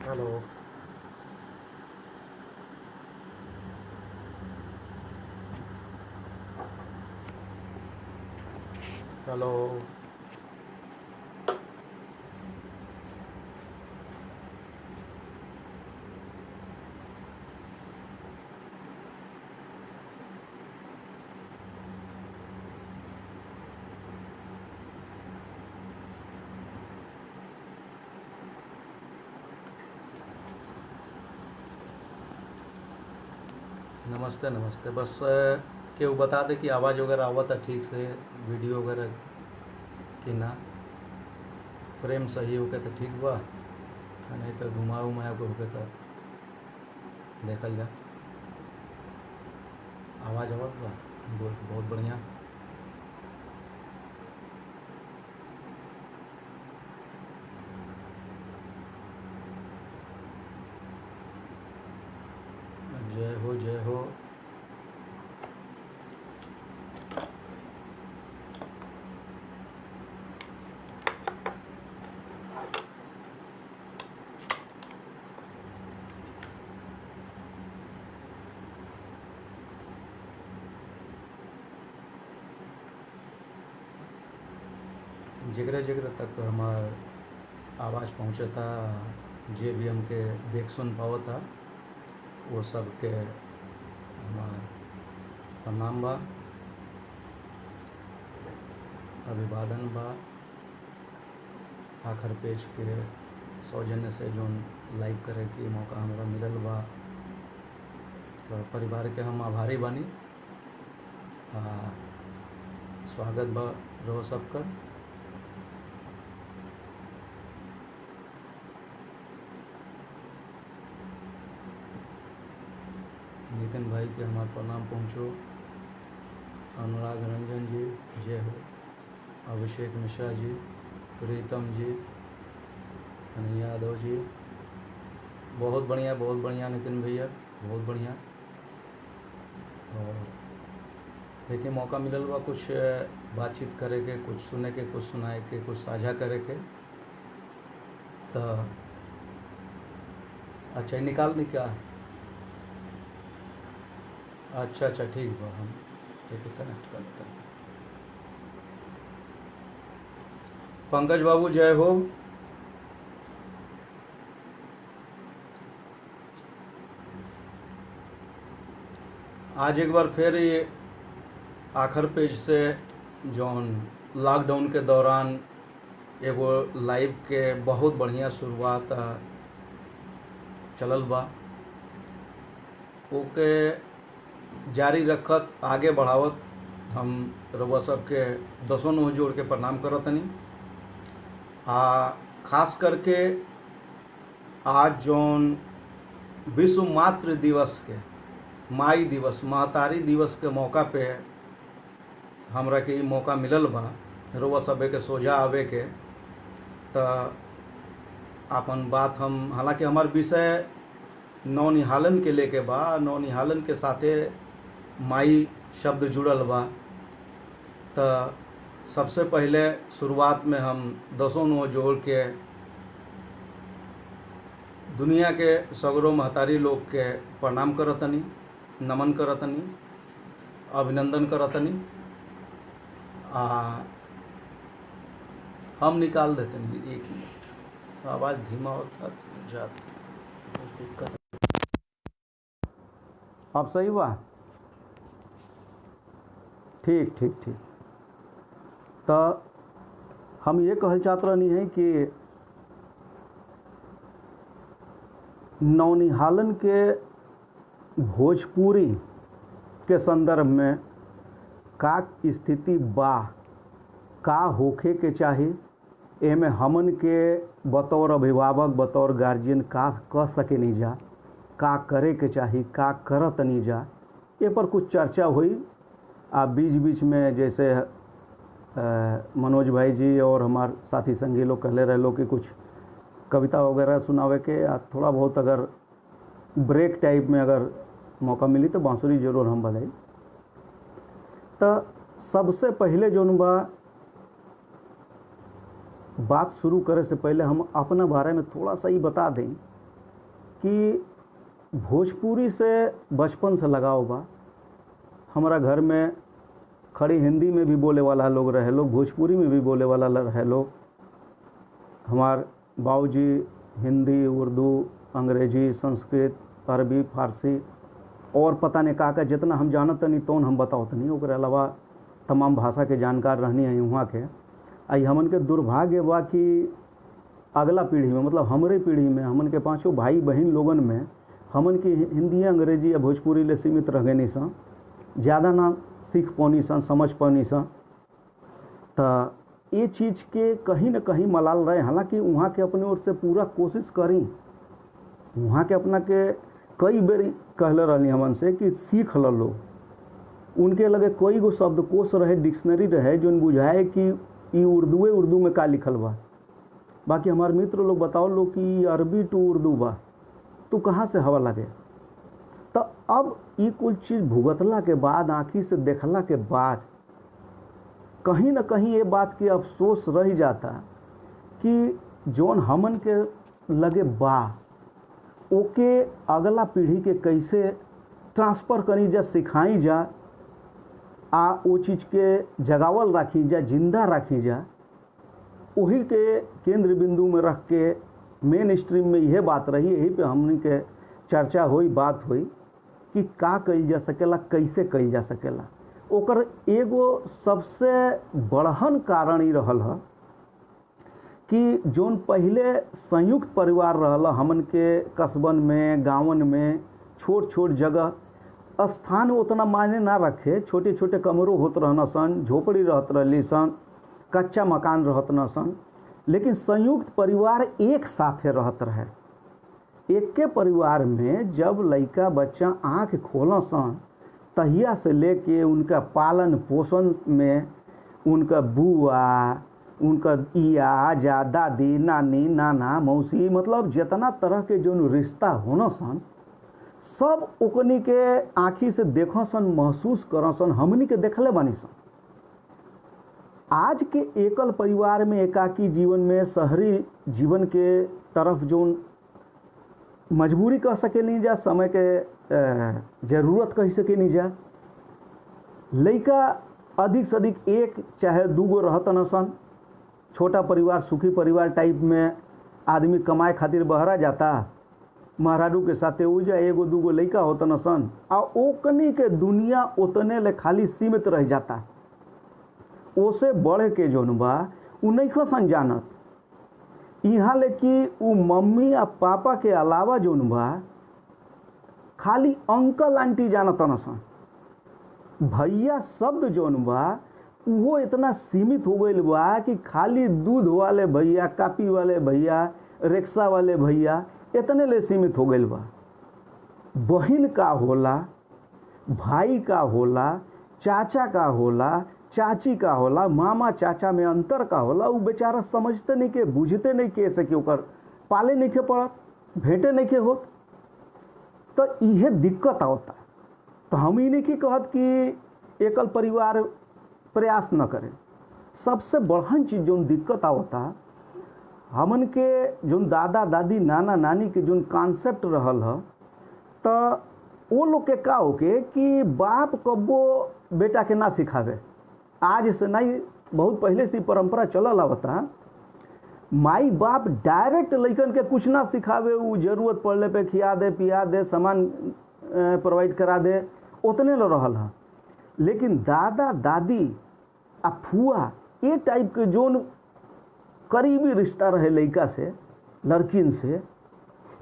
Hello. Hello. नमस्ते नमस्ते। बस केहू बता दे कि आवाज़ वगैरह आवता ठीक से, वीडियो वगैरह कि ना, फ्रेम सही होके तो ठीक बा, नहीं तो घुमा उमाया के होके तो देखल जा। आवाज़ आवत बा, बहुत बढ़िया। जय हो जय हो। जिगरे जिगरे तक हमार आवाज़ पहुँचता, जे भी हमके देख सुन पावता वो सब के हमार प्रणाम बा, अभिवादन बा। आखिर पेज के सौजन्य से जो लाइव करे के मौका हमरा मिलल बा, तो परिवार के हम आभारी बानी। स्वागत बा रहो सबका। नितिन भाई के हमार प्रणाम पहुँचो। अनुराग रंजन जी जय हो। अभिषेक मिश्रा जी, प्रीतम जी, अनिल यादव जी, बहुत बढ़िया नितिन भैया, बहुत बढ़िया। और देखिए मौका मिलल बा कुछ बातचीत करे के, कुछ सुने के, कुछ सुनाए के, कुछ साझा करे के, तो अच्छा निकाल क्या। अच्छा ठीक बा, हम एक कनेक्ट करते हैं। पंकज बाबू जय हो। आज एक बार फिर ये आखिर पेज से जौन लॉकडाउन के दौरान एगो लाइव के बहुत बढ़िया शुरुआत चलल बा, ओके जारी रखत, आगे बढ़ावत हम रउआ सबके दसों नोह जोड़ के प्रणाम करतनी। खास करके आज जौन विश्व मातृ दिवस के, माई दिवस, महतारी दिवस के मौका पे हमरा के मौका मिलल बा रउआ सबे के सोझा आवे के, तो अपन बात हम, हालांकि हमार विषय नौनिहालन के लेके बा, नौनिहालन के साथे माई शब्द जुड़ल बा, तो सबसे पहले शुरुआत में हम दसों नोह जोड़ के दुनिया के सगरों महतारी लोग के प्रणाम करतनी, नमन करतनी, अभिनंदन करतनी। हम निकाल देते हैं 1 मिनट, आवाज़ धीमा होता जाता, दिक्कत। अब सही हुआ? ठीक ठीक ठीक। तो हम ये कहल चाहत रहनी है कि नौनिहालन के भोजपुरी के संदर्भ में का स्थिति बा, का होखे के चाही, एमे हमन के बतौर अभिभावक, बतौर गार्जियन का कह सके नहीं जा, का करे के चाही, का करत नहीं जा, ये पर कुछ चर्चा हुई। बीच बीच में जैसे मनोज भाई जी और हमार साथी संगी लोग कहले रहे लो कि कुछ कविता वगैरह सुनावे के, थोड़ा बहुत अगर ब्रेक टाइप में अगर मौका मिली तो बांसुरी जरूर हम बजाई। तो सबसे पहले जो बात शुरू करे से पहले हम अपना बारे में थोड़ा सा ही बता दें कि भोजपुरी से बचपन से लगाव बा। हमारा घर में खड़ी हिंदी में भी बोले वाला लोग रहे लोग, भोजपुरी में भी बोले वाला रहे लोग। हमार बाबूजी हिंदी, उर्दू, अंग्रेजी, संस्कृत, अरबी, फारसी और पता नहीं का जितना हम जानत नहीं तो हम बताओ नहीं। ओकरे अलावा तमाम भाषा के जानकार रहनी है वहाँ के। आई हमन के दुर्भाग्य बा कि अगला पीढ़ी में, मतलब हमारे पीढ़ी में, हमन के पांचों भाई बहन लोगन में हमन की हिंदी, अंग्रेजी या भोजपुरी ले सीमित रह गए सन, ज़्यादा ना सीख पौनी सन, समझ पौनी सन। तो ये चीज़ के कहीं न कहीं मलाल रहे। हालांकि वहाँ के अपने ओर से पूरा कोशिश करी, वहाँ के अपना के कई बेर कहले रही हमन से कि सीख लो। उनके लगे कोई गो शब्दकोश रहे, डिक्शनरी रहे जो बुझाए कि ये उर्दू में का लिखल बा। बाकी हमारे मित्र लोग बताओ लोग कि अरबी टू उर्दू बा, तो कहाँ से हवा लगे। तो अब ये कुछ चीज़ भुगतला के बाद, आँखी से देखला के बाद कहीं न कहीं ये बात के अफसोस रह जाता कि जोन हमन के लगे बा ओके अगला पीढ़ी के कैसे ट्रांसफ़र करी जा, सिखाई जा, आ वो चीज़ के जगावल रखी जा, जिंदा रखी जा। वही के केंद्र बिंदु में रख के मेन स्ट्रीम में यह बात रही, यही पे हमने के चर्चा हुई, बात हुई कि का कइल जा सकेला, कैसे कइल जा सकेला। ओकर एगो सबसे बड़हन कारण ही रहल है कि जोन पहले संयुक्त परिवार रहल हमन के कस्बन में, गाँवन में, छोट छोट जगह स्थान उतना मायने ना रखे, छोटे छोटे कमरों होत रहना सन, झोपड़ी रहत रही सन, कच्चा मकान रहत न सन, लेकिन संयुक्त परिवार एक साथे रहत रहे। एक के परिवार में जब लड़का बच्चा आँख खोल सन तहिया से लेके उनका पालन पोषण में उनका बुआ, उनका इया, आजा, दादी, नानी, नाना, मौसी, मतलब जितना तरह के जो रिश्ता होना सन सब ओकनी के आँखी से देखो सन, महसूस करो सन, हमनी के देखले बानी सन। आज के एकल परिवार में, एकाकी जीवन में, शहरी जीवन के तरफ जो मजबूरी कह सके नहीं जा, समय के जरूरत कह सके नहीं जा, लड़का अधिक से अधिक एक चाहे दूगो रहत न सन। छोटा परिवार, सुखी परिवार टाइप में आदमी कमाए खातिर बहरा जाता, महाराजू के साथे उजा एगो दूगो लड़का होता न सन, आ ओकनी के दुनिया उतने ले खाली सीमित रह जाता। ओसे बढ़ के जोन बा उ नहीं सन जानत। यहाँ ले कि उ मम्मी आ पापा के अलावा जोन बा खाली अंकल आंटी जानत न सन। भैया शब्द जोन बा वो इतना सीमित हो गई बा कि खाली दूध वाले भैया, कापी वाले भैया, रिक्शा वाले भैया इतने ले सीमित हो गई बा। बहन का होला, भाई का होला, चाचा का होला, चाची का होला, मामा चाचा में अंतर का होला। वो बेचारा समझते नहीं के, बुझते नहीं के, ऐसे कि ओकर पाले नहीं के पड़त, भेंटे नहीं के होत, तो यह दिक्कत आवता। तो हम ही नहीं की कहत कि एकल परिवार प्रयास न करें। सबसे बढ़न चीज़ जो दिक्कत आवता, हमन के जो दादा दादी, नाना नानी के जो कॉन्सेप्ट रहल है, तो वो लोग के का होके कि बाप कब्बो बेटा के ना सिखावे। आज से नहीं, बहुत पहले से परंपरा चलल आवता। माई बाप डायरेक्ट लइकन के कुछ ना सिखावे, वो जरूरत पड़ले पे खिया दे, पिया दे, सामान प्रोवाइड करा दे, उतने ल रहल है। लेकिन दादा दादी आ फुआ ये टाइप के जोन करीबी रिश्ता रहे लड़का से, लड़किन से,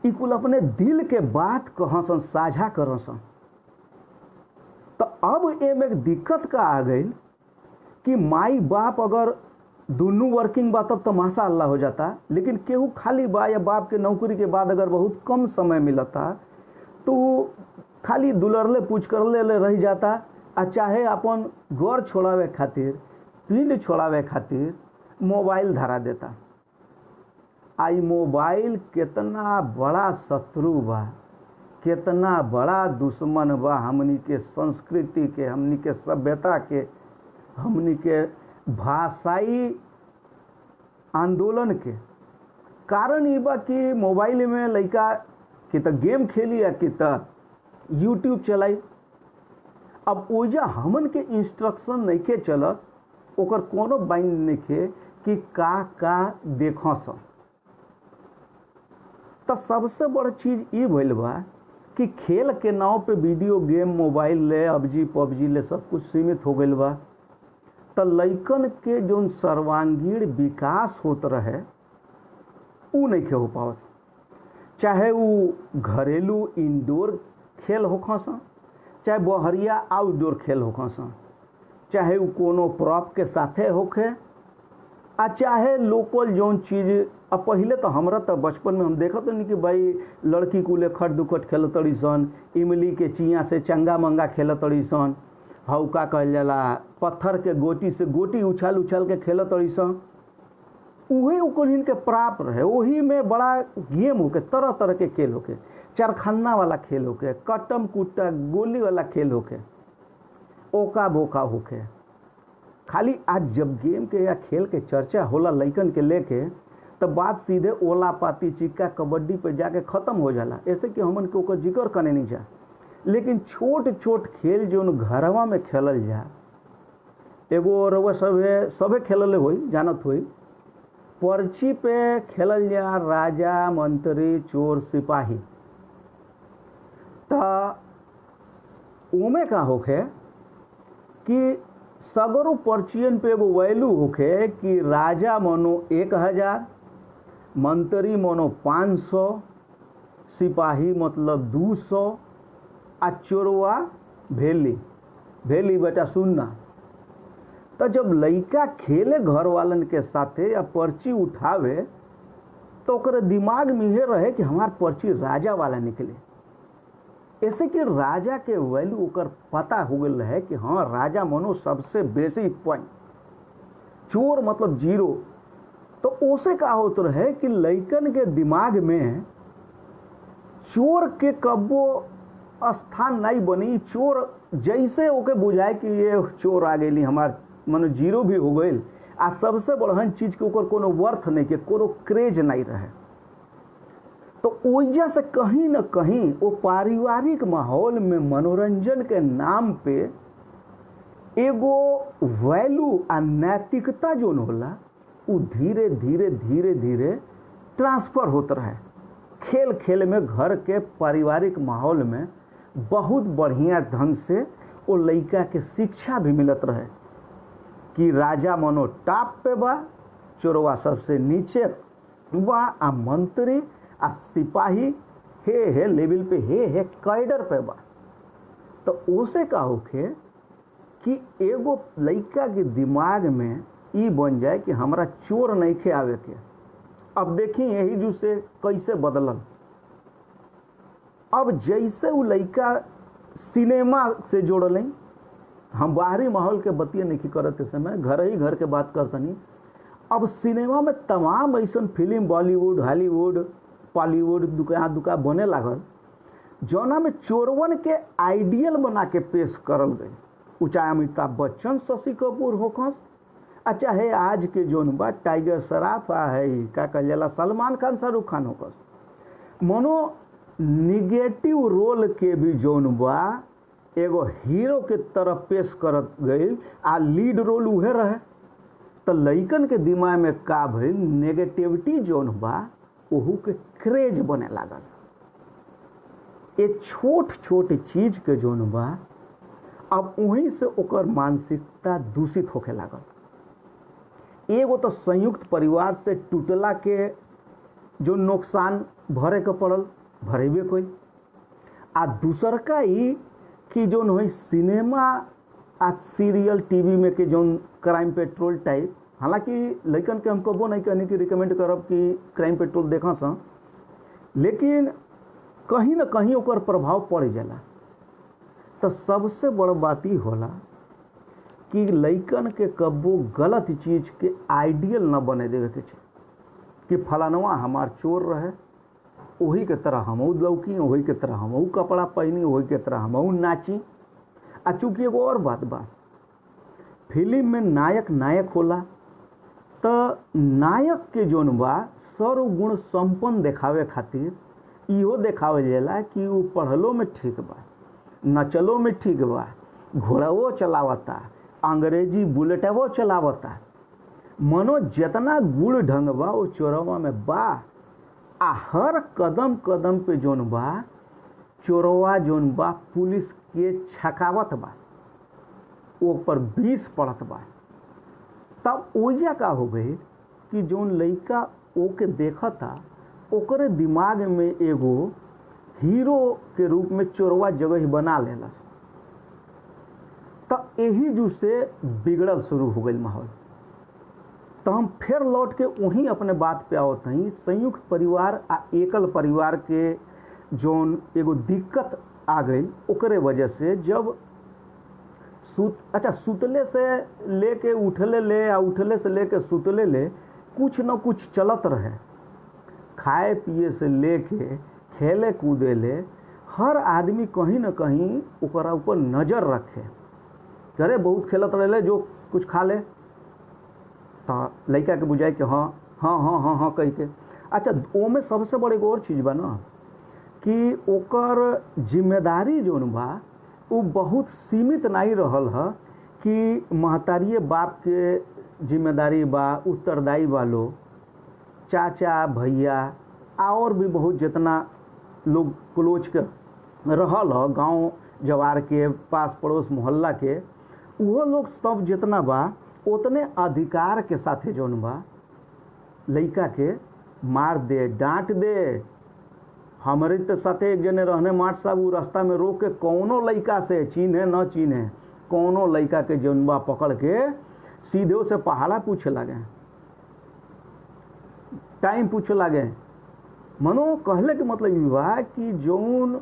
ई कुल अपने दिल के बात कहाँ सन, साझा कर सन। तो अब एमे दिक्कत का आ गई कि माई बाप अगर दोनों वर्किंग बा तब तो माशाअल्लाह हो जाता, लेकिन केहू खाली बा या बाप के नौकरी के बाद अगर बहुत कम समय मिलता तो खाली दुलरले पूछ करले ले रह जाता, आ चाहे अपन घर छोड़ावे खातिर, पिंड छोड़ावे खातिर मोबाइल धरा देता। आई मोबाइल कितना बड़ा शत्रु बा, कितना बड़ा दुश्मन बा हमनी के संस्कृति के, हमनी के सभ्यता के, हमनी के भाषाई आंदोलन के। कारण ये बा कि मोबाइल में लड़का कि तो गेम खेली या कि तो यूट्यूब चलाई। अब ओजा हमन के इंस्ट्रक्शन नहीं के चलत, ओकर कोनो बाइंड नहीं के कि का देखो सन। तो सबसे बड़ चीज़ ये भइल बा कि खेल के नाव पे वीडियो गेम, मोबाइल ले, अबजी पबजी ले सब कुछ सीमित हो गइल बा। तो लइकन के जो सर्वांगीण विकास होत रहे ऊ नहीं हो पावत। चाहे वो घरेलू इंडोर खेल होखा सन, चाहे बहरिया आउटडोर खेल होखा सन, चाहे वो कोनो प्रॉप के साथे होखे, आ चाहे लोकल जौन चीज़। अब पहले तो हमरा तो बचपन में हम देखत नहीं कि भाई लड़की कुले खट दुखट खेल तड़ी सन, इमली के चिया से चंगा मंगा खेल तड़ी सन, हौका कहल जाला पत्थर के गोटी से गोटी उछाल उछाल के खेल तड़ी सन। उहे ओकरिन के प्राप्त रहे, वही में बड़ा गेम होके, तरह तरह के खेल होके, चरखन्ना वाला खेल होके, कटम कुट्टा गोली वाला खेल होके, ओका बोका होके। खाली आज जब गेम के या खेल के चर्चा होला लइकन के लेके, तो बात सीधे ओला पाती चिक्का कबड्डी पे जाके ख़त्म हो जाला। ऐसे कि हमन के ओकर जिक्र करने नहीं जा। लेकिन छोट छोट खेल जो घरवा में खेलल जा, एगो रउआ सभे खेलल होई, जानत होई, पर्ची पे खेलल जा राजा मंत्री चोर सिपाही। तो ओमे का होखे कि सगरो पर्चियन पे एगो वैल्यू होखे कि राजा मनो 1000, मंत्री मनो 500, सिपाही मतलब 200, आ चोरवा भेली बेटा सुनना। तो जब लइका खेले घर वालन के साथे या पर्ची उठावे तो ओकरे दिमाग में ये रहे कि हमार पर्ची राजा वाला निकले। ऐसे कि राजा के वैल्यू ओकर पता हो गल रहे कि हाँ राजा मनो सबसे बेसी पॉइंट, चोर मतलब 0। तो उसे का होत रहे कि लइकन के दिमाग में चोर के कब्बो स्थान नहीं बनी। चोर जैसे ओके बुझाए कि ये चोर आ गई, हमार मनो 0 भी हो गई। आ सबसे बड़हन चीज के ऊपर कोनो वर्थ नहीं के, कोनो क्रेज नहीं रहे। तो ओइजा से कहीं न कहीं वो पारिवारिक माहौल में मनोरंजन के नाम पे एगो वैल्यू आ नैतिकता जो होला वो धीरे धीरे धीरे धीरे ट्रांसफर होता रहे। खेल खेल में घर के पारिवारिक माहौल में बहुत बढ़िया ढंग से वो लइका के शिक्षा भी मिलत रहे कि राजा मनो टॉप पे बा, चोरवा सबसे नीचे बा, आ मंत्री आ सिपाही हे लेवल पे हे कैडर पे बा। तो उसे का होखे कि एगो लइका के दिमाग में ई बन जाए कि हमरा चोर नहीं खे आवे के। अब देखी यही जो से कैसे बदलल। अब जैसे वो लइका सिनेमा से जोड़ल, हम बाहरी माहौल के बतिया नहीं करते समय घर ही घर के बात करतनी। अब सिनेमा में तमाम ऐसा फिल्म बॉलीवुड, हॉलीवुड, बॉलीवुड दुका बने लागल जौना में चोरवन के आइडियल बना के पेश करल गई। चाहे अमिताभ बच्चन, शशि कपूर होखस, चाहे आज के जोन बा टाइगर श्रॉफ है का कहल जाला सलमान खान, शाहरुख खान होखस। मनो निगेटिव रोल के भी जोन बा एगो हीरो के तरफ पेश करत गई, आ लीड रोल उहे रहे। तो लइकन के दिमाग में का भइल, नेगेटिविटी जोन बा ओहू के क्रेज बने लागल। ये छोट छोट चीज के जोन बा अब वहीं से ओकर मानसिकता दूषित होके लागल। एगो तो संयुक्त परिवार से टूटला के जो नुकसान भरे के पड़ल, भरेबे कोई। आ दूसर का ही कि जोन हो सिनेमा आ सीरियल टीवी में के जोन क्राइम पेट्रोल टाइप, हालांकि लइकन के हम कबो नहीं कहनी कि रिकमेंड करब कि क्राइम पेट्रोल देखा सा, लेकिन कहीं ना कहीं ओकर प्रभाव पड़ जाला। तो सबसे बड़ बात ही होला कि लइकन के कबो गलत चीज के आइडियल न बने देवे के चाहिए कि फलानवा हमार चोर रहे, वही के तरह हमहू लौकी, वही के तरह हमहू कपड़ा पहनी, वही के तरह हमहू नाची। आ चूँकि एगो और बात बा, फिल्म में नायक होला तो नायक के जोन बा सर्वगुण संपन्न देखावे खातिर इहो देखावल जाला कि वो पढ़लो में ठीक बा, नचलो में ठीक बा, घोड़ावो चलावता, अंग्रेजी बुलेटवो चलावता, मनो जितना गुड़ ढंग बा वो चोरवा में बा। आ हर कदम कदम पे जोन बा चोरवा जोन बा पुलिस के छकावत बा, वो पर विष पड़त बा। तब ओजा का हो गई कि जोन लड़का ओके देखता ओकरे दिमाग में एगो हीरो के रूप में चोरवा जगह बना लेलस। तो यही जू से बिगड़ल शुरू हो गई माहौल। तो हम फिर लौट के वहीं अपने बात पे आवत हई, संयुक्त परिवार आ एकल परिवार के जोन एगो दिक्कत आ गई ओकरे वजह से। जब सुतले से लेके उठले ले आ उठले से लेके सुतले ले कुछ न कुछ चलत रहे, खाए पिए से लेके खेले कूदे ले हर आदमी कहीं न कहीं ओकरा ऊपर नज़र रखे। अरे बहुत खेलत रहे जो कुछ खा ले, तो लड़का के बुझाए कि हाँ हाँ हाँ हाँ हाँ कह के। अच्छा, ओमे सबसे बड़ी एगो और चीज़ बा ना कि ओकर जिम्मेदारी जोन बा वो बहुत सीमित नहीं रहल है कि महतारिये बाप के जिम्मेदारी बा, उत्तरदायी बा लोग, चाचा भैया और भी बहुत जितना लोग क्लोज के रहल है गांव जवार के पास पड़ोस मोहल्ला के, वो लोग सब जितना बा उतने अधिकार के साथे जोन बा लड़का के मार दे, डांट दे। हमारे तो साथे एक जने रहने माट साहब, वो रास्ता में रोक के कौनो लड़का से चिन्हे न चिन्हे कौनो लड़का के जोन बा पकड़ के सीधे से पहाड़ा पूछे लगे, टाइम पूछे लगे। मनो कहले के मतलब ये बा कि जोन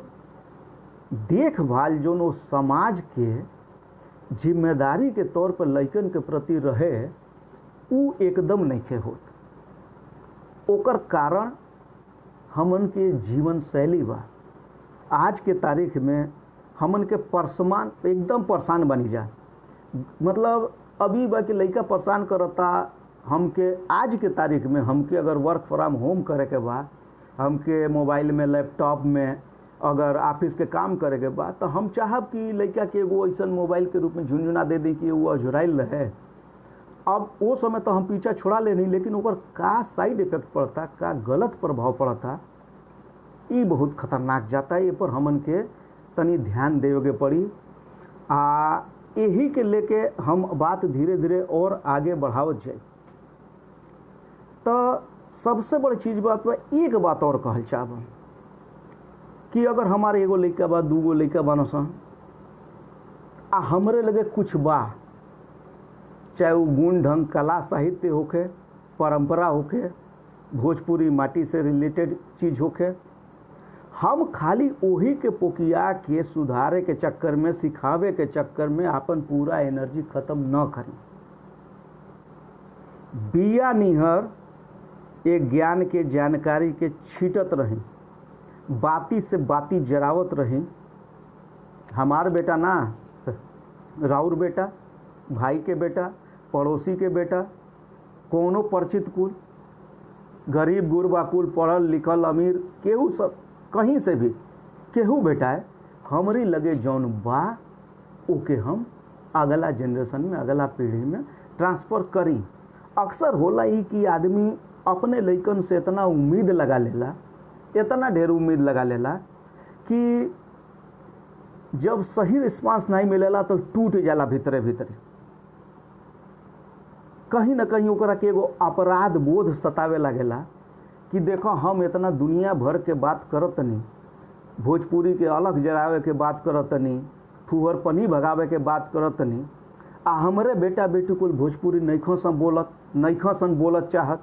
देखभाल जोन वो समाज के जिम्मेदारी के तौर पर लड़कन के प्रति रहे वो एकदम नहीं होत। ओकर कारण हमन के जीवन शैली बा। आज के तारीख में हमन के परसमान एकदम परेशान बनी जा, मतलब अभी बा कि लड़का परेशान करता हमके। आज के तारीख में हमके अगर वर्क फ्रॉम होम करे के बा, हमके मोबाइल में लैपटॉप में अगर ऑफिस के काम करे के बा, तो हम चाहब कि लड़का के एगो ऐसा मोबाइल के रूप में झुनझुना दे दी कि वो अझुराइल रहे। अब वो समय तो हम पीछा छोड़ा ले नहीं, लेकिन ओकर का साइड इफेक्ट पड़ता, का गलत प्रभाव पड़ता, ये बहुत खतरनाक जाता है। ये पर हमन के तनी ध्यान देवे के पड़ी। यही के लेके हम बात धीरे धीरे और आगे बढ़ावत जाए। तो सबसे बड़ी चीज़ बात बा, एक बात और कहल चाहब कि अगर हमारे एगो लड़का बा, दूगो लड़का बनसन आ हमरे लगे कुछ बा, चाहे वो गुण ढंग कला साहित्य होके, परंपरा होके, भोजपुरी माटी से रिलेटेड चीज़ होके, हम खाली वही के पोकिया के सुधारे के चक्कर में, सिखावे के चक्कर में अपन पूरा एनर्जी खत्म न करें। बिया निहर एक ज्ञान के जानकारी के छीटत रहें, बाती से बाती जरावत रहें। हमार बेटा ना, राउर बेटा, भाई के बेटा, पड़ोसी के बेटा, कोनो परिचित कुल, गरीब गुरबा कुल, पढ़ल लिखल अमीर, केहू सब कहीं से भी केहू बेटा है, हमरी लगे जौन बा ओके हम अगला जनरेशन में, अगला पीढ़ी में ट्रांसफ़र करी। अक्सर होला ही कि आदमी अपने लइकन से इतना उम्मीद लगा लेला, इतना ढेर उम्मीद लगा लेला कि जब सही रिस्पांस नहीं मिलेला तो टूट जाला भीतरे भीतरे। कहीं ना कहीं ओकरा के एगो अपराध बोध सतावे लगेला कि देखो हम इतना दुनिया भर के बात करत नहीं, भोजपुरी के अलग जरावे के बात करत नहीं, फुहर पनी भगावे के बात करत नहीं, आ हमरे बेटा बेटी कुल भोजपुरी नइखो सन बोलत चाहत।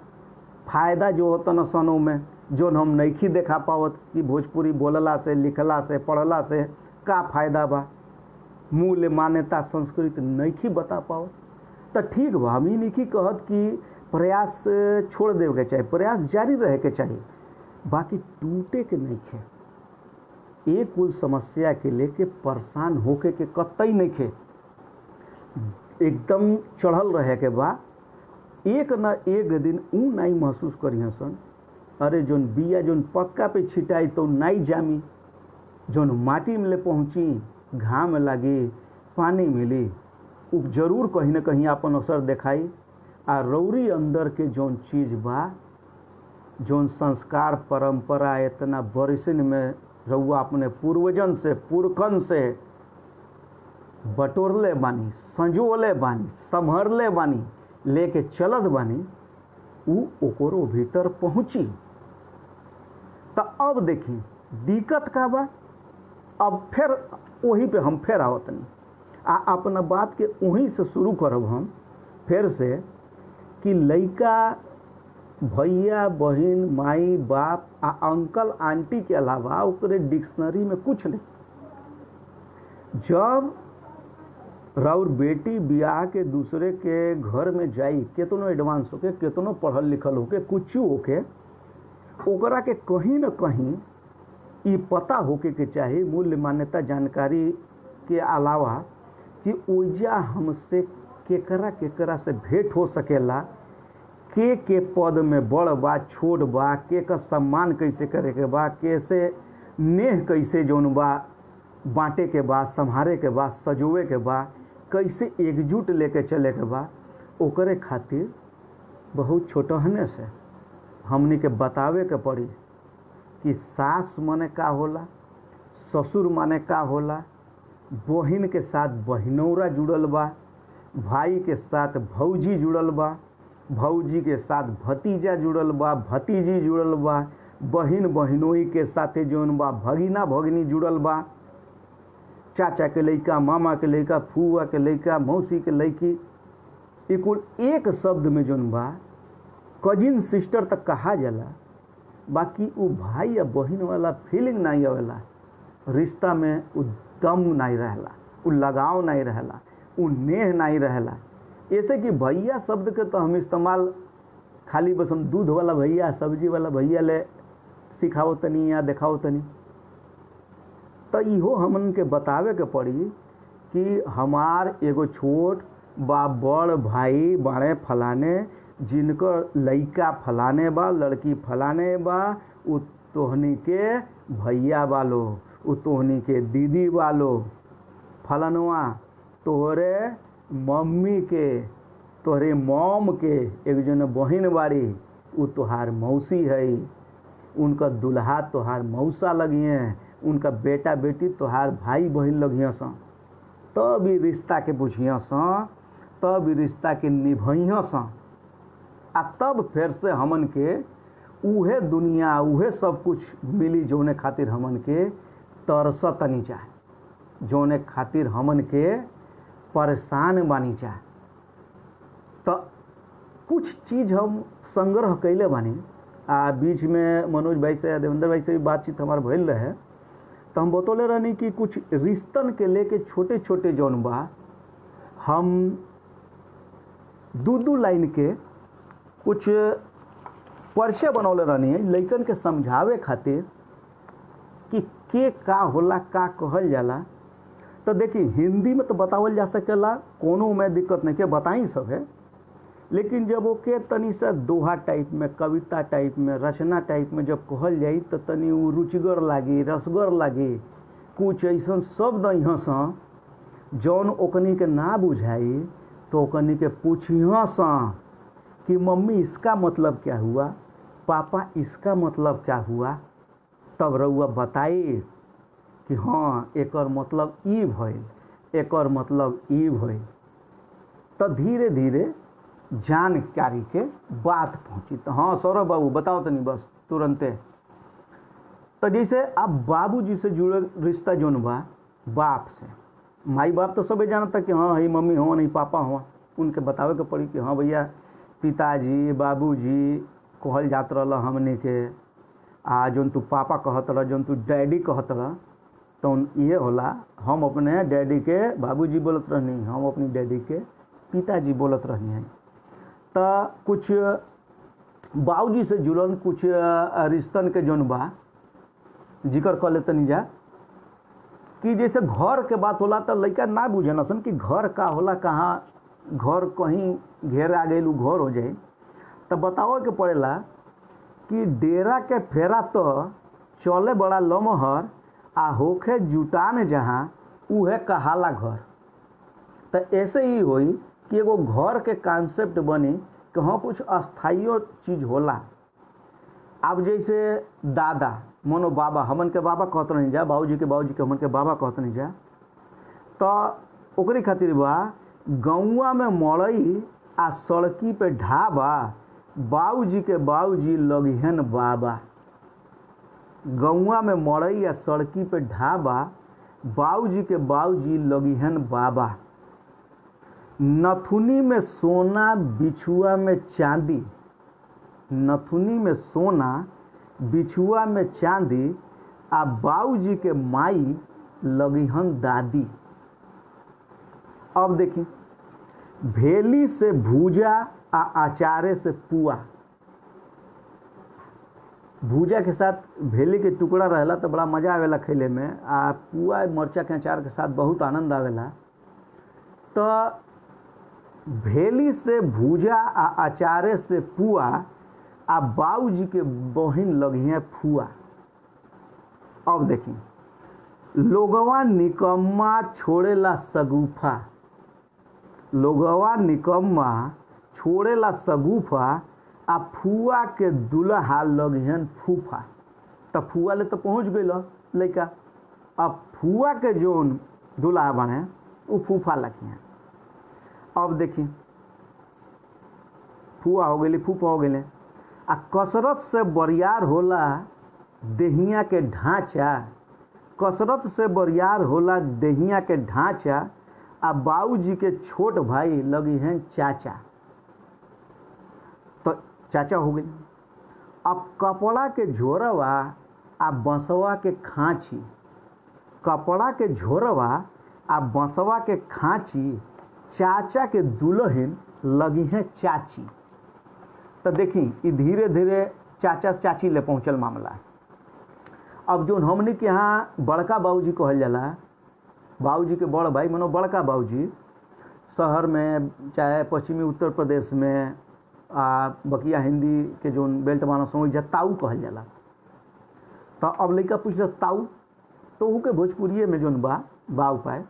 फ़ायदा जो होता न सनों में जो हम नइखी देखा पावत कि भोजपुरी बोलला से, लिखला से, पढ़ला से का फ़ायदा बा, मूल्य मान्यता संस्कृति नइखी बता पावत। तो ठीक बा, हम ही नहीं कहत कि प्रयास छोड़ देवे के चाहिए, प्रयास जारी रहे के चाहिए, बाकी टूटे के नहीं खे। एक कुल समस्या के लेके परेशान होके के कतई नहीं खे, एकदम चढ़ल रहे के बा। एक न एक दिन ऊ नहीं महसूस करिए सन अरे जोन बिया जोन पक्का पे छिटाई तो नहीं जामी, जोन माटी में ले पहुँची घाम लगी पानी मिली उ जरूर कहीं ना कहीं अपन असर दिखाई। आ रौरी अंदर के जोन चीज़ बा, जोन संस्कार परंपरा इतना बरिसन में रउआ अपने पूर्वजन से पुरखन से बटोरले बानी, संजोले बानी, संभरले बानी, लेके चलत बानी, उ ओकरो भीतर पहुँची। तो अब देखी दिक्कत का बा। अब फिर वही पे हम फिर आवतनी आ अपना बात के वहीं से शुरू करब हम फिर से कि लइका भैया बहन माई बाप आ अंकल आंटी के अलावा ओकरे डिक्शनरी में कुछ नहीं। जब राउर बेटी बियाह के दूसरे के घर में जाई, केतनो एडवांस होके, केतनो पढ़ल लिखल होके, कुछ होके, ओकरा के कहीं न कहीं ये पता होके के चाही, मूल्य मान्यता जानकारी के अलावा कि ओइजा हमसे केकरा केकरा से भेंट हो सकेला, के पद में बड़ बा छोट बा, के का सम्मान कैसे करे के बा, कैसे नेह कैसे जौन बा बांटे के बा, संभारे के बा, सजोवे के बा, कैसे एकजुट लेके चले के बा। ओकरे खातिर बहुत छोटहने से हमनी के बतावे के पड़ी कि सास माने का होला, ससुर माने का होला, बहिन के साथ बहिनौरा जुड़ल बा, भाई के साथ भौजी जुड़ल बा, भौजी के साथ भतीजा जुड़ल बा, भतीजी जुड़ल बा, बहिन बहिनोई के साथे जौन बा भगिना भगिनी जुड़ल बा, चाचा के लइका, मामा के लइका, फूआ के लइका, मौसी के लइकी, ये कुल एक शब्द में जौन बा कजिन सिस्टर तक कहा जाला। बाकी वो भाई या बहन वाला फीलिंग नहीं आवेला, रिश्ता में वो दम नहीं रहला, वो लगाव नहीं रहला, वो नेह नहीं रहला। ऐसे कि भैया शब्द के तो हम इस्तेमाल खाली बस हम दूध वाला भैया, सब्जी वाला भैया ले सिखाओ तनी या दिखाओ तनी। तो इहो हमन के बतावे के पड़ी कि हमार एगो छोट बा बड़ भाई बाड़े फलाने, जिनकर लइका फलाने बा, लड़की फलाने बा, उ तोहनी के भैया बालो, उ तोहनी के दीदी बालो, फलनवा तोहरे मम्मी के, तोहरे मॉम के एक जन बहिन बाड़ी, उ तोहार मौसी है, उनका दुल्हा तोहार मौसा लगिए, उनका बेटा बेटी तोहार भाई बहन लगिए सन। तब भी रिश्ता के बुझिए सन, तब भी रिश्ता के निभइए सन। आ तब फिर से हमन के उहे दुनिया उहे सब कुछ मिली जौने खातिर हमन के तरसतनी चाहे, जौने खातिर हमन के परेशान बानी चाहे। तो कुछ चीज़ हम संग्रह कैले बानी। बीच में मनोज भाई से, देवेंद्र भाई से भी बातचीत हमार भइल रहे, तो हम बतौले रहनी कि कुछ रिश्तन के लेके छोटे छोटे जौन बा हम दू लाइन के कुछ परिचय बनौले रहनी है लइकन के समझावे खातिर कि के का होला, का कहल जाला। तो देखिए हिंदी में तो बतावल जा सकेला, कोनो में दिक्कत नहीं के बताई सब है, लेकिन जब ओके तनी सा दोहा टाइप में, कविता टाइप में, रचना टाइप में जब कहल जाई तो तनी वो रुचिगर लागी, रसगर लागी। कुछ ऐसा शब्द यहाँ से जौन ओकनी के ना बुझाई तो ओकनी के पूछिया सा कि मम्मी इसका मतलब क्या हुआ, पापा इसका मतलब क्या हुआ। तब रउआ बताई कि हाँ एकर मतलब ई भइल, एकर मतलब ई भइल। तो धीरे धीरे जानकारी के बात पहुँची। तो हाँ सौरभ बाबू बताओ तनी बस तुरंते। तो जैसे अब बाबूजी से जुड़ल रिश्ता जौन बा बाप से, माई बाप तो सबे जानता कि हाँ ही मम्मी हो नहीं पापा हो, उनके बतावे के पड़ी कि हाँ भैया पिताजी बाबूजी कहल जात रहा हमने के, आ जौन तू पापा कहत रहा, जौन तू डैडी कहत रहा, तो ये होला हम अपने डैडी के बाबूजी बोलत रहनी, हम अपनी डैडी के पिताजी बोलत रहनी है। तो कुछ बाबूजी से जुड़ल कुछ रिश्तन के जौन बा जिक्र कर लेतनी जा कि जैसे घर के बात होला तो लइका ना बुझे नसन कि घर का होला, कहाँ घर कहीं घेर आ गई घर हो जाए। तो बताओ के पड़ेला कि डेरा के फेरा तो चले बड़ा लमहर आ होखे जुटान जहाँ उहे कहाला घर। तो ऐसे ही होई कि एगो घर के कॉन्सेप्ट बनी कि हाँ कुछ अस्थाई चीज़ होला। अब जैसे दादा मनो बाबा, हमन के बाबा कहत नहीं जा, बाबूजी के हमन के बाबा कहत नहीं जा, तो ओकरी खातिर बा गौवा में मड़ई आ सड़की पे ढाबा, बाबूजी के बाबूजी लगिहन बाबा। गौवा में मड़ई आ सड़की पे ढाबा, बाबूजी के बाबूजी लगिहन बाबा। नथुनी में सोना बिछुआ में चांदी, नथुनी में सोना बिछुआ में चांदी, आ बाबूजी के माई लगिहन दादी। अब देखिए, भेली से भूजा आ अचारे से पुआ। भूजा के साथ भेली के टुकड़ा रहेला तो बड़ा मजा आवेला खेले में, आ पुआ मरचा के अचार के साथ बहुत आनंद आवेला। तो भेली से भूजा आ अचारे से पुआ, आ बाबूजी के बहिन लगिहे फुआ। अब देखिए, लोगवा निकम्मा छोड़ेला सगुफा, लोगवा निकम्मा छोड़ेला सगुफा, आ फुआ के दुल्हा लगिहन फूफा। तो फुआ ले तो पहुँच गई लड़का, अब फुआ के जोन दुल्हा बने वो फूफा लगिहन। अब देखिए, फुआ हो गई, फूफा हो गई। आ कसरत से बरियार होला देहिया के ढांचा, कसरत से बरियार होला देहिया के ढांचा, आ बाबूजी के छोट भाई लगी हैं चाचा। तो चाचा हो गई। अब कपड़ा के झोरवा आ बंसवा के खांची, कपड़ा के झोरवा आ बंसवा के खांची, चाचा के दुल्हन लगी हैं चाची। तो देखी ये धीरे धीरे चाचा चाची ले पहुँचल मामला। अब जो हमने के यहाँ बड़का बाबूजी कहल जाला, बाबूजी के बड़ भाई मनो बड़का बाबूजी, शहर में चाहे पश्चिमी उत्तर प्रदेश में बकिया हिंदी के जो बेल्ट मानो समझ ताऊ कहल जाला। तो अब लड़का पूछ ताऊ, तो ऊ के भोजपुरिये में जोन बा बाऊ पाए,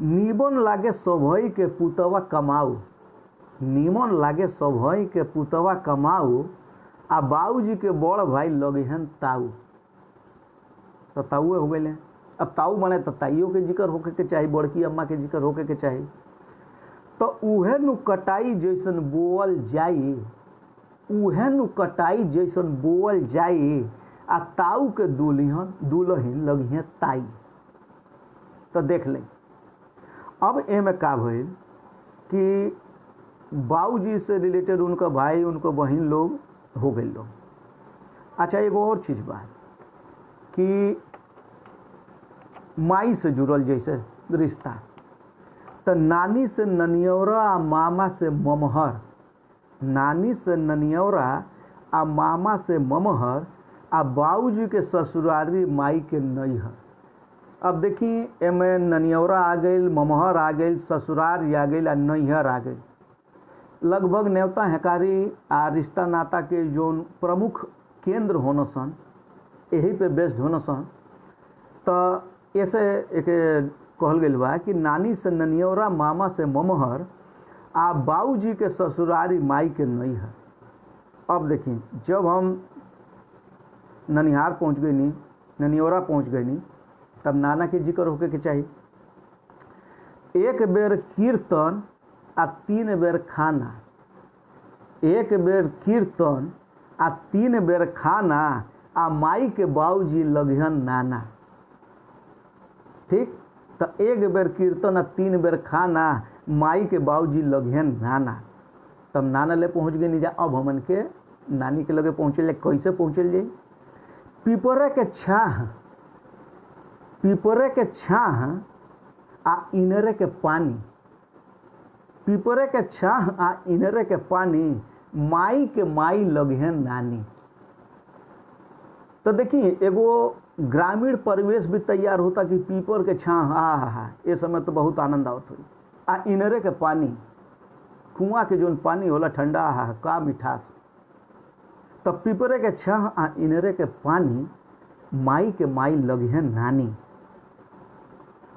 नीमन लागे सभई के पुतवा कमाऊ, नीमन लागे सभई के पुतवा कमाऊ, आ बाबूजी के बड़ भाई लगिहन ताऊ। तो ताऊए हो गए। अब ताऊ बने तो ताइयों के जिक्र होके के चाहिए, बड़की अम्मा के जिक्र होके के चाहिए। तो उहे नु कटाई जैसन बोअल जाई, उहे नु कटाई जैसन बोअल जाई, आ ताऊ के दुल्हन लगिहे ताई। तो देख लें अब एमे का भइल कि बाबूजी से रिलेटेड उनका भाई उनको बहन लोग हो गए लोग। अच्छा, एगो और चीज़ बा कि माई से जुड़ल जैसे रिश्ता, तो नानी से ननियौरा आ मामा से ममहर, नानी से ननियौरा आ मामा से ममहर, आ बाबूजी के ससुरारी माई के नैहर। अब देखी एमे ननियौरा आ गई, ममहर आ गई, ससुरार आ गई, आ नैहर आ गई। लगभग न्योता हेकारी आ रिश्ता नाता के जो प्रमुख केंद्र होना सन, यही पे बेस्ड होना सन। तो ऐसे एक कहल गई बा कि नानी से ननियौरा, मामा से ममहर, आ बाबूजी के ससुरारी माई के नैहर। अब देखिए, जब हम ननिहार पहुँच गई नी, ननियौरा पहुँच गई नी, तब नाना के जिक्र होके के चाहिए। एक बेर कीर्तन आ 3 बेर खाना, एक बेर कीर्तन आ 3 बेर खाना, आ माई के बाबूजी लगिहन नाना। ठीक, तो एक बेर कीर्तन आ 3 बेर खाना, माई के बाबूजी लगिहन नाना। तब नाना ले पहुँच गई नीजा। अब हमन के नानी के लगे पहुँचल, कैसे पहुँचल जाई? पीपरे के छाह, पीपरे के छाह आ इनरे के पानी, पीपरे के छाह आ इनरे के पानी, माई के माई लगिहन नानी। तो देखिए एगो ग्रामीण परिवेश भी तैयार होता कि पीपर के छाह, हा ये समय तो बहुत आनंद आवत हुई। आ इनरे के पानी, कुआं के जोन पानी होला ठंडा, हा का मिठास। तब पिपरे के छह आ इनरे के पानी, माई के माई लगी है नानी।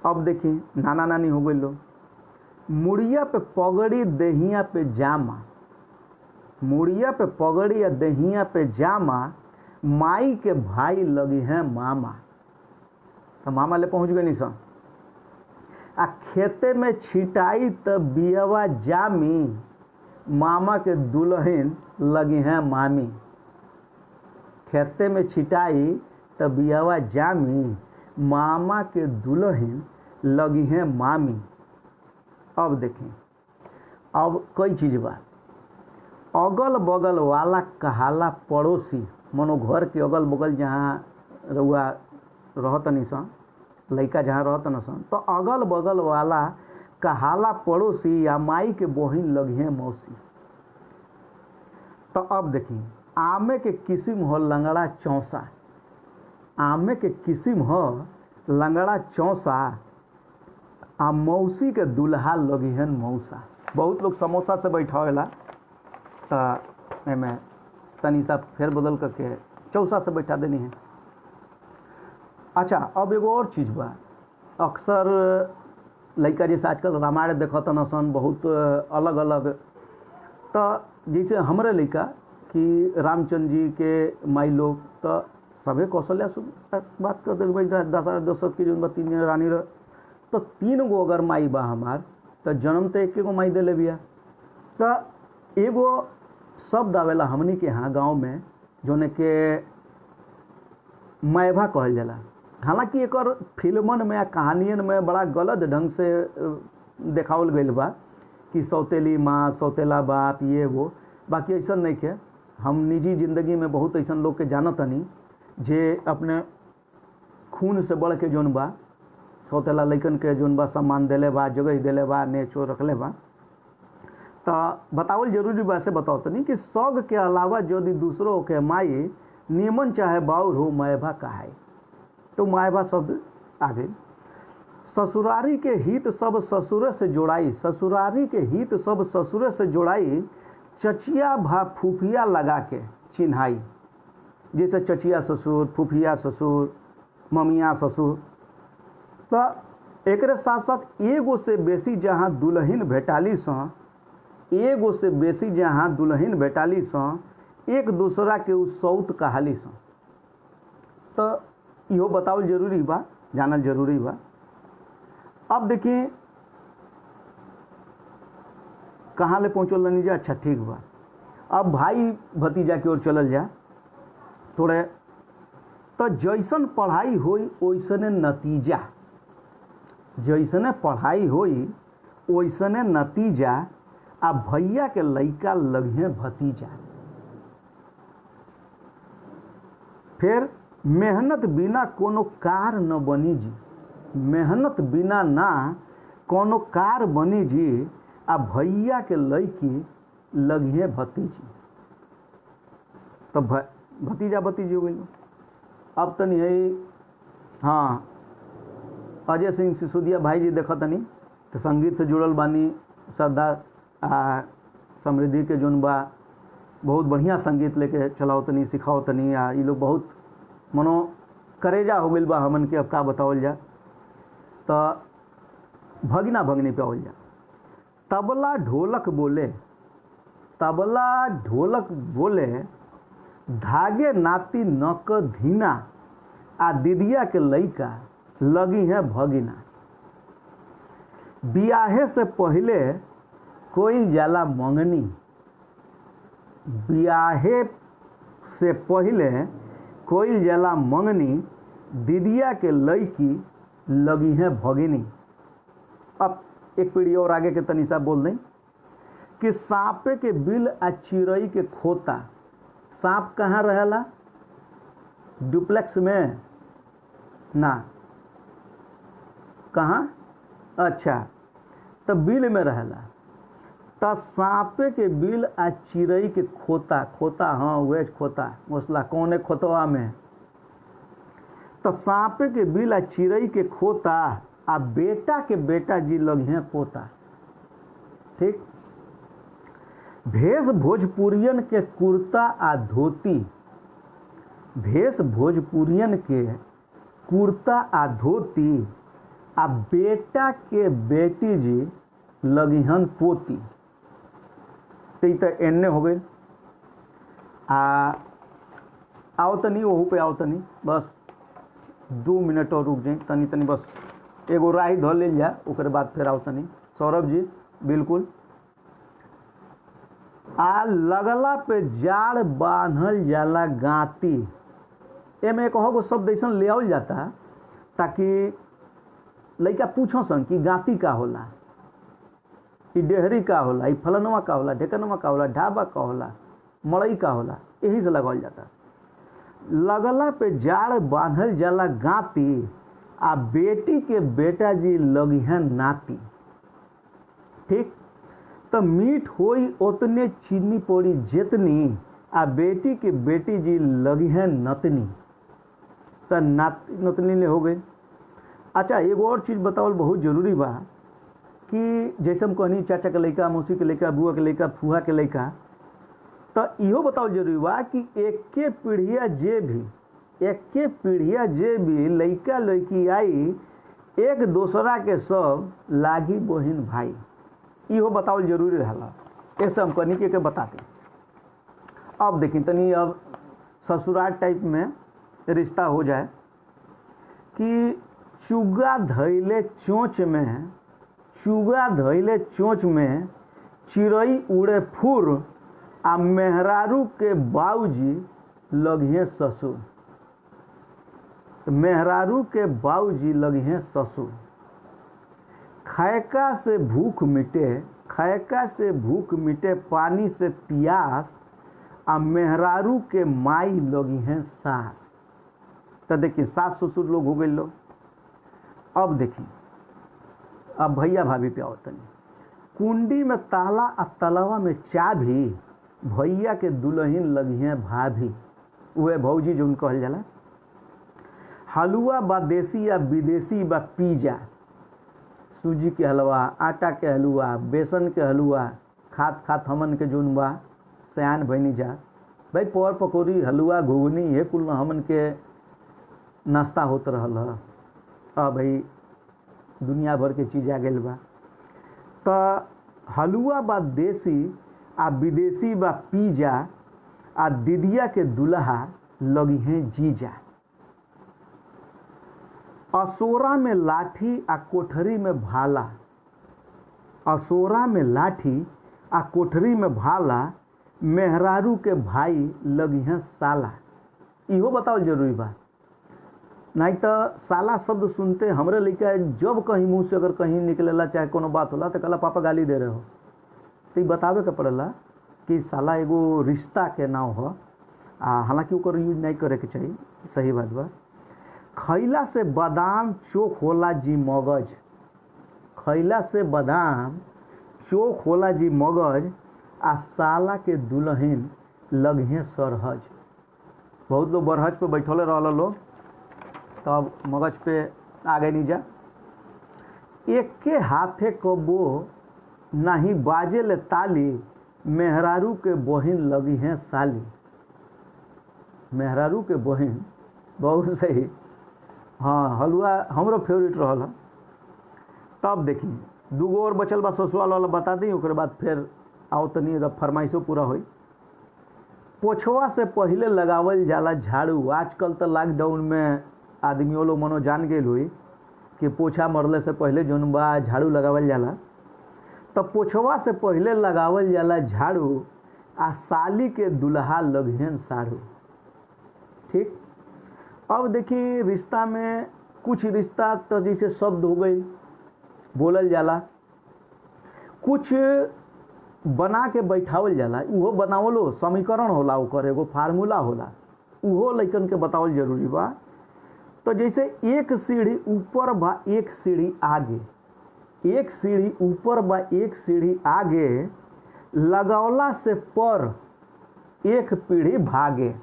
अब देखिए नाना नानी हो गई लो। मुड़िया पे पगड़ी देहिया पे जामा, मुड़िया पे पगड़ी या देहिया पे जामा, माई के भाई लगी है मामा। तो मामा ले पहुंच गए निशा। आ खेते में छिटाई तो बियवा जामी, मामा के दुल्हन लगी हैं मामी। खेते में छिटाई तो बियवा जामी, मामा के दुल्हन लगी हैं मामी। अब देखें, अब कई चीज बा। अगल बगल वाला कहाला पड़ोसी, मनो घर के अगल बगल जहाँ रउआ रहतनी सन, लड़का जहाँ रहतन सन, तो अगल बगल वाला कहाला पड़ोसी या माई के बहिन लगी है मौसी। तो अब देखिए, आमे के किस्म हो लंगड़ा चौसा, आमे के किस्म हो लंगड़ा चौसा, आ मौसी के दुल्हा लगी है मौसा। बहुत लोग समोसा से बैठा होला, तो एमें तनी सा फेर बदल करके चौसा से बैठा देनी है। अच्छा, अब एगो और चीज़ बा। अक्सर लड़का जैसे आजकल रामायण देखत न सन बहुत अलग अलग, तो जैसे हमारे लड़का कि रामचंद्र जी के माई लोग तो सभे कौशल्या से बात कर दे, दशरथ दशरथ की जो तीन रानी रह, तो 3 गो अगर माई बा हमार, तो जन्म तो 1 गो माई दिले बिया। तो एगो शब्द आवेला हमनी के यहाँ गाँव में जोने के मैभा कहल जाला। हालांकि एक फिल्मन में या कहानियन में बड़ा गलत ढंग से देखावल गई बा कि सौतेली माँ, सौतेला बाप, ये वो। बाकी ऐसा नहीं के, हम निजी जिंदगी में बहुत ऐसा लोग के जानतनी जे अपने खून से बढ़ के जोन बा सौतेला लैकन के जोन बा सम्मान दिले बा, जगह दिले बा, नेचो रखले बा। तो बतावल जरूरी बा से बताओ तनी कि सौग के अलावा यदि दूसरों के माई नियमन चाहे बाउर हो, मैभा कहाई। तो मैभा शब्द आ गई। ससुरारी के हित सब ससुर से जोड़ाई, ससुरारी के हित सब ससुर से जोड़ाई, चचिया भा फूफिया लगा के चिन्हाई। जैसे चचिया ससुर, फूफिया ससुर, ममिया ससुर। तो एक साथ साथ एगो से बेसी जहाँ दुल्हन भेटाली सन, एगो से बेसी जहाँ दुल्हन भेटाली सन, एक दूसरा के उ सौत कहाली सन। तो इहो बतावल जरूरी बा, जानल जरूरी बा। अब देखिए कहाँ ले पहुँचल रही जा। अच्छा ठीक बा, अब भाई भतीजा की ओर चलल जा थोड़े। तो जैसन पढ़ाई होई वैसने नतीजा, जैसने पढ़ाई होई वैसने नतीजा, आ भैया के लइका लगे भतीजा। फिर मेहनत बिना कोनो कार न बनी जी, मेहनत बिना ना कोनो कार बनी जी, आ भैया के लइकी लगिए भतीजी। तो भतीजा भतीजी हो गई। अब तनी है, हाँ, अजय सिंह सिसोदिया भाई जी देखा तनी, तो संगीत से जुड़ल बानी, श्रद्धा समृद्धि के जोन बा बहुत बढ़िया संगीत लेके चलाओ तनी, सिखाओ तनी। आ ये लोग बहुत मनो करेजा हो गई बा हमन के। अब का बतावल जा, तो भगना भगनी पे आवल जा। तबला ढोलक बोले, तबला ढोलक बोले, धागे नाती नक धीना, आ दीदिया के लइका लगी है भगिना। बियाहे से पहले कोई जाला मंगनी, बियाहे से पहले कोई जाला मंगनी, दीदिया के लइकी लगी है भगिनी। अब एक पीढ़ी और आगे के तनिसा बोल दें कि सांपे के बिल आ चिड़ई के खोता। सांप कहाँ रहेला? डुप्लेक्स में ना, कहाँ? अच्छा, तो बिल में रहेला। तो सांपे के बिल आ चिड़ई के खोता, खोता हाँ वे खोता घोसला कौने खोतवा में। तो सांपे के बिल आ चिड़ई के खोता, आ बेटा के बेटा जी लग हैं पोता। ठीक। भेष भोजपुरियन के कुर्ता आ धोती, भेष भोजपुरियन के कुर्ता आ धोती, आ बेटा के बेटी जी लगिहन पोती। तो एन्ने हो गई। आओ तनी वहू पे आओ तनी, बस 2 मिनट और रुक जाए तनी तनी, बस एगो राही धो ले जा, ओकरे बाद फिर आओ तनी। सौरभ जी बिल्कुल। आ लगला पे जाड़ बांधल जाला गाती, एमे कहो शब्द ऐसा ले आवल जाता ताकि लड़का पूछो सन कि गाती का होला, ई डेहरी का होला, ई फलनवा का होला, ढेकनवा का होला, ढाबा का होला, मड़ई का होला, यही से लगावल जाता। लगला पे जाड़ बांधल जाला गाती, आ बेटी के बेटा जी लगिहन नाती। ठीक, तो मीठ होई उतने चीनी पड़ी जितनी, आ बेटी के बेटी जी लगिहन नतनी। तो नतनी ले हो गई। अच्छा, एगो और चीज़ बतावल बहुत जरूरी बा कि जैसे हम कहनी चाचा के लड़का, मौसी के लड़का, बुआ के लड़का, फूहा के लड़का, तो इहो बतावल जरूरी बा कि एके पीढ़िया जे भी लड़का लड़की आई, एक दूसरा के सब लागी बहिन भाई, इहो बतावल जरूरी रहला। ऐसे हम कहनी के बताते। अब देखिए तनी, अब ससुराल टाइप में रिश्ता हो जाए कि चुगा धैले चोंच में चिड़ई उड़े फुर, आ मेहरारू के बाऊजी लगिहे ससुर। मेहरारू के बाऊजी लगिहे ससुर। खैका से भूख मिटे पानी से प्यास, आ मेहरारू के माई लगी हैं सास। तो देखिए सास ससुर लोग हो गए लोग। अब देखिए, अब भैया भाभी पे आओ तनी। कुंडी में ताला आ तलवा में चाभी, भैया के दुल्हन लगी हैं भाभी, वह भौजी जो कहल जाला। हलुआ बा देसी या विदेशी बा पिज्जा, सूजी के हलवा, आटा के हलुआ, बेसन के हलुआ, खात हमन के जोन बा सयान भैनी जा भाई, पर पकौड़ी, हलुआ, घुगनी, ये कुल हमन के नाश्ता होत रहल है। अब भाई दुनिया भर के चीज़ आ गई बा। तो हलुआ बा देसी आ विदेशी बा पिज्जा, आ दीदिया के दुल्हा लगी हैं जीजा। असोरा में लाठी आ कोठरी में भाला, असोरा में लाठी आ कोठरी में भाला, मेहरारू के भाई लगी हैं साला। इहो बताओ जरूरी बा, नहीं तो साला शब्द सुनते हमरे लड़का जब कहीं मुँह से अगर कहीं निकलेला, चाहे कोनो बात होला तो कहला पापा गाली दे रहे हो, तो बतावे के पड़ेला कि साला एगो रिश्ता के नाम हो। हालांकि ओकर यूज नहीं करे के चाहिए, सही बात बा। खैला से बादाम चोख होला जी मगज, खैला से बादाम चोख होला जी मगज, आ साला के दुल्हन लगे सरहज। बहुत लोग बरहज पे बैठले रहल लोग, तब मगज पे आगे नहीं जा। एक के हाथे कबो नहीं बाजे ले ताली, मेहरारू के बहिन लगी हैं साली। मेहरारू के बहिन बहुत सही। हाँ, हलवा हमरो फेवरेट रहल। तब देखिए दूगो और बचल बा, ससुराल वाला बता दी, ओकर बाद फिर आओ तनी जब फरमाइशो पूरा होई। पोछवा से पहले लगावल जाला झाड़ू। आजकल तो लॉकडाउन में आदमियों लोग मनो जान गए हुई कि पोछा मरले से पहले जौन बा झाड़ू लगावल जाला। तो पोछवा से पहले लगावल जाला झाड़ू, आ साली के दुल्हा लगिहन साड़ू। ठीक, अब देखिए रिश्ता में कुछ रिश्ता तो जैसे शब्द हो गई बोलल जाला, कुछ बना के बैठावल जाला, उहो बनावलो समीकरण होला, ओकर एगो फार्मूला होला, उहो लइकन के बतावल जरूरी बा। तो जैसे एक सीढ़ी ऊपर बा एक सीढ़ी आगे, एक सीढ़ी ऊपर बा एक सीढ़ी आगे, लगौला से पर एक पीढ़ी भागे।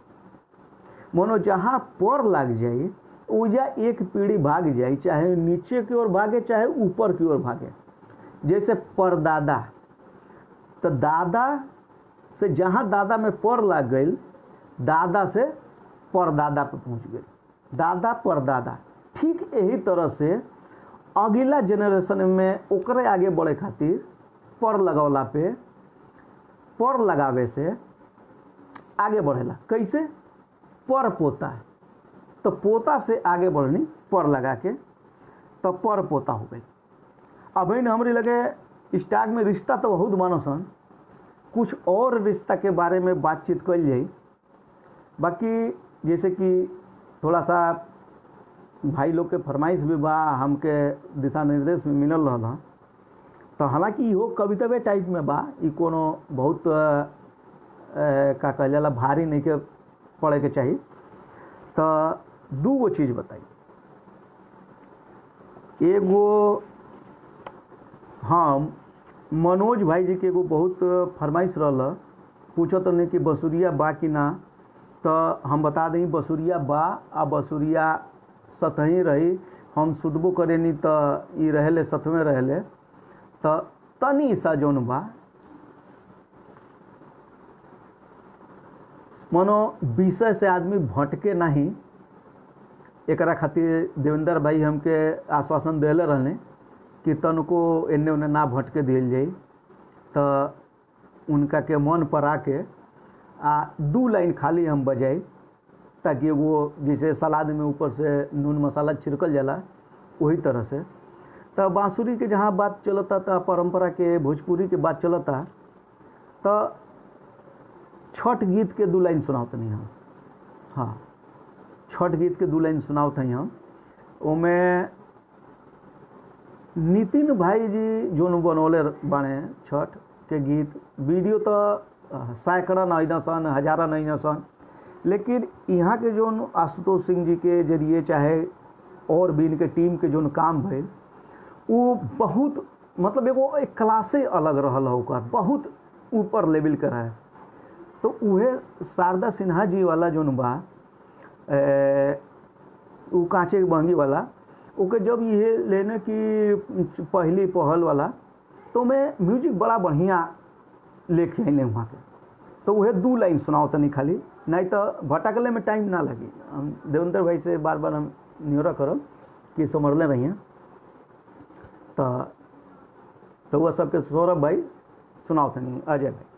मानो जहाँ पर लग जाए उजा एक पीढ़ी भाग जाए, चाहे नीचे की ओर भागे चाहे ऊपर की ओर भागे। जैसे परदादा, तो दादा से जहाँ दादा में पर लग गई, दादा से परदादा पे पहुँच गई, दादा परदादा। ठीक यही तरह से अगला जनरेशन में ओकरे आगे बढ़े खातिर पर लगौला पे, पर लगावे से आगे बढ़ेला। कैसे? पर पोता, तो पोता से आगे बढ़नी पर लगा के, तो पर पोता हो गई। अब हमारे लगे स्टाक में रिश्ता तो बहुत मानो सन, कुछ और रिश्ता के बारे में बातचीत कर जाए। बाकी जैसे कि थोड़ा सा भाई लोग के फरमाइश भी बा, हमके दिशा निर्देश में मिलल रहा, तो हालांकि इहो कवितावे टाइप में बा, ई कोनो बहुत का कहल जाला भारी नहीं के पढ़े के चाहिए। तो दू गो चीज़ बताई। एगो हाँ, मनोज भाई जी के एगो बहुत फरमाइश रहा, पूछत नहीं कि बसुरिया बा कि ना, तो हम बता दें बसुरिया बा। आ बसुरिया सतही रही, हम सुतबो करेनी तो ये रहले सतवें रहले। तो तनी सा जौन बा मनो विषय से आदमी भटके नहीं, एकरा खातिर देवेंद्र भाई हमके आश्वासन दिले रहने कि तनको एने ओने ना भटके दिल जाए। तो उनका के मन पर आके आ 2 लाइन खाली हम बजाई, ताकि वो जैसे सलाद में ऊपर से नून मसाला छिड़कल जाला वही तरह से। तो बांसुरी के जहाँ बात चलता था, परंपरा के भोजपुरी के बात चलता, तो छठ गीत के 2 लाइन सुनावत नहीं हम। हाँ, छठ गीत के 2 लाइन सुनावत हैं हम। ओमें नितिन भाई जी जोन बनौले बाणे छठ के गीत, वीडियो तो सैकड़ा नहीं सन, हजारा नहीं सन, लेकिन यहाँ के जोन आशुतोष सिंह जी के जरिए चाहे और भी इनके टीम के जोन काम भइल, वो बहुत मतलब एगो एक क्लासे अलग रहल है, ओकर बहुत ऊपर लेवल का है। तो उहे शारदा सिन्हा जी वाला जोन बा, वो कांचे बहंगी वाला, ओके जब ये लेने की पहली पहल वाला, तो मैं म्यूजिक बड़ा बढ़िया लेके आने वहाँ के। तो वह 2 लाइन सुनाओ तनी खाली, नहीं तो भटकले में टाइम ना लगी। हम देवेंद्र भाई से बार बार हम निहोरा करब कि समझले रहिए। तो वह सबके सौरभ भाई सुनाओ तनी, अजय भाई।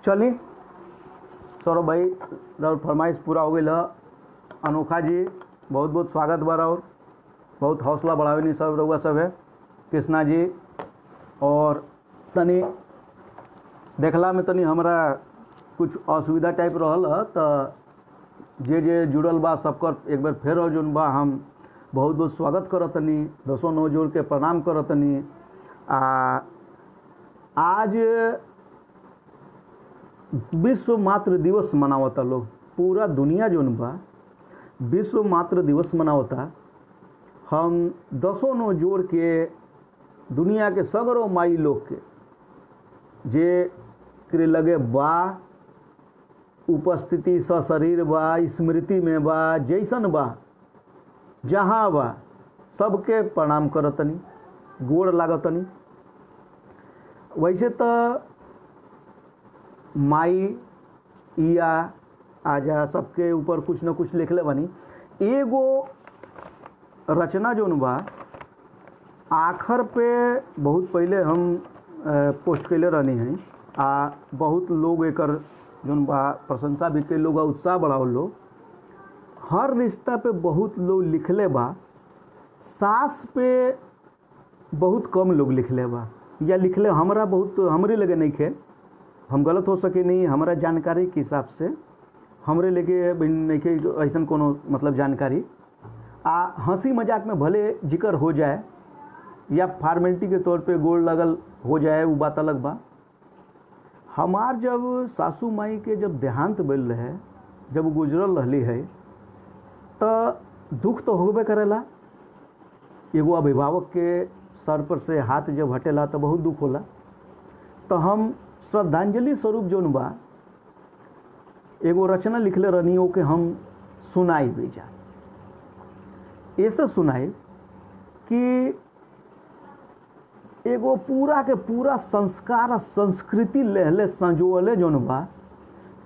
चली सौरभ भाई और फरमाइश पूरा हो गई। अनोखा जी बहुत बहुत स्वागत बा, और बहुत हौसला बढ़ावे नहीं सब रउआ सब है। कृष्णा जी और तनी देखला में तनी हमरा कुछ असुविधा टाइप रहल, तो जे जुड़ल बा सबकर एक बार फिर जोन बा हम बहुत बहुत स्वागत करतनी, 10 नौ जोड़ के प्रणाम करतनी। आज विश्व मातृ दिवस मनावता लोग, पूरा दुनिया जोन बा विश्व मातृ दिवस मनावता। हम दसों नो जोड़ के दुनिया के सगरों माई लोग के जे करे लगे बा उपस्थिति सशरीर बा, स्मृति में बा, जैसन बा जहाँ बा सबके प्रणाम करतनी, गोड़ लागतनी। वैसे तो माई या आजा सबके ऊपर कुछ न कुछ लिखले बनी। एगो रचना जोन बा आखिर पे बहुत पहले हम पोस्ट कैले रहनी हैं, बहुत लोग एकर जोन बा प्रशंसा भी के लोग, उत्साह बढ़ावल लोग। हर रिश्ता पे बहुत लोग लिखले बा, सास पे बहुत कम लोग लिखले बा, या लिखले हमरा बहुत हमरे लगे नहीं खे, हम गलत हो सके नहीं, हमारा जानकारी के हिसाब से हमरे लगे नहीं खे ऐसा कोनो मतलब जानकारी। हंसी मजाक में भले जिक्र हो जाए या फॉर्मेलिटी के तौर पे गोड़ लगल हो जाए, वो बात अलग बा। हमार जब सासू माई के जब देहांत भइल रहे, जब गुजरल रहली है, तो दुख तो होबे करेला। एगो अभिभावक के सर पर से हाथ जब हटेला तो बहुत दुख होला। तो हम श्रद्धांजलि स्वरूप जोन बा एगो रचना लिखले रहनी, के हम सुनाई भेजा। ऐसे सुनाई कि एगो पूरा के पूरा संस्कार और संस्कृति लेहले संजोले जोन बा,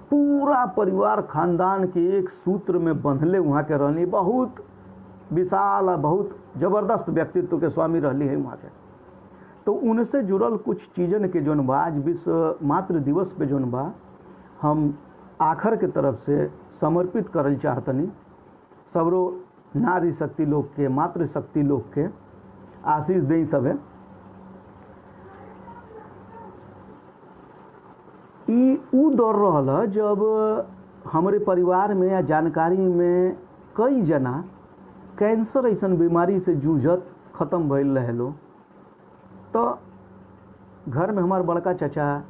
पूरा परिवार खानदान के एक सूत्र में बंधले वहाँ के रहनी। बहुत विशाल और बहुत जबरदस्त व्यक्तित्व के स्वामी रहली है वहाँ के। तो उनसे जुड़ल कुछ चीज़न के जोन बा आज विश्व मातृ दिवस पे जोन बा हम आखिर के तरफ से समर्पित करल चाहतनी। सबरो नारी शक्ति लोग के, मातृ शक्ति लोग के आशीष दें सबे। ऊ दौर रहल जब हमारे परिवार में या जानकारी में कई जना कैंसर ऐसा बीमारी से जूझत ख़त्म भइल रहे लो। तो घर में हमारे बड़का चाचा,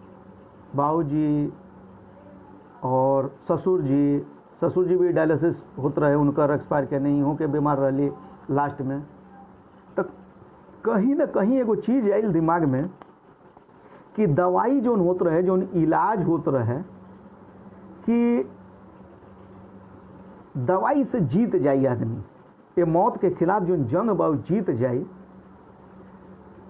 बाबूजी और ससुर जी भी डायलिसिस होत रहे, उनका एक्सपायर के नहीं हो के बीमार रहली लास्ट में। तो कहीं ना कहीं एगो चीज़ आयल दिमाग में कि दवाई जोन होत रहे, जोन इलाज होत रहे, कि दवाई से जीत जाई आदमी, ये मौत के खिलाफ जो जंग बा जीत जाई।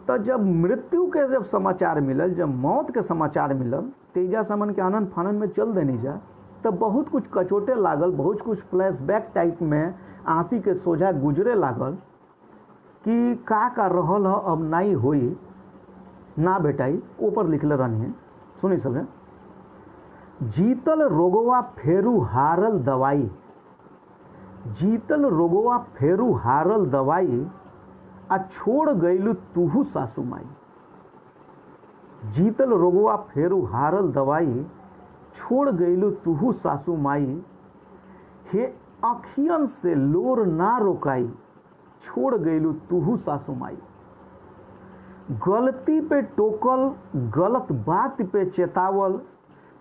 तो जब मृत्यु के जब समाचार मिलल, जब मौत के समाचार मिलल, तेजा समन के आनंद फानन में चल देनी जा, तब बहुत कुछ कचोटे लागल, बहुत कुछ फ्लैशबैक टाइप में आंसी के सोझा गुजरे लागल कि का रहल ह अब नहीं होई ना बेटाई। ऊपर लिखले रहनी है, सुनी सब। जीतल रोगवा फेरू हारल दवाई, जीतल रोगवा फेरू हारल दवाई, आ छोड़ गईलू तुहू सासू माई। जीतल रोगवा फेरू हारल दवाई, छोड़ गईलू तुहू सासू माई। हे अखियन से लोर ना रोकाई, छोड़ गईलू तुहू सासू माई। गलती पे टोकल, गलत बात पे चेतावल,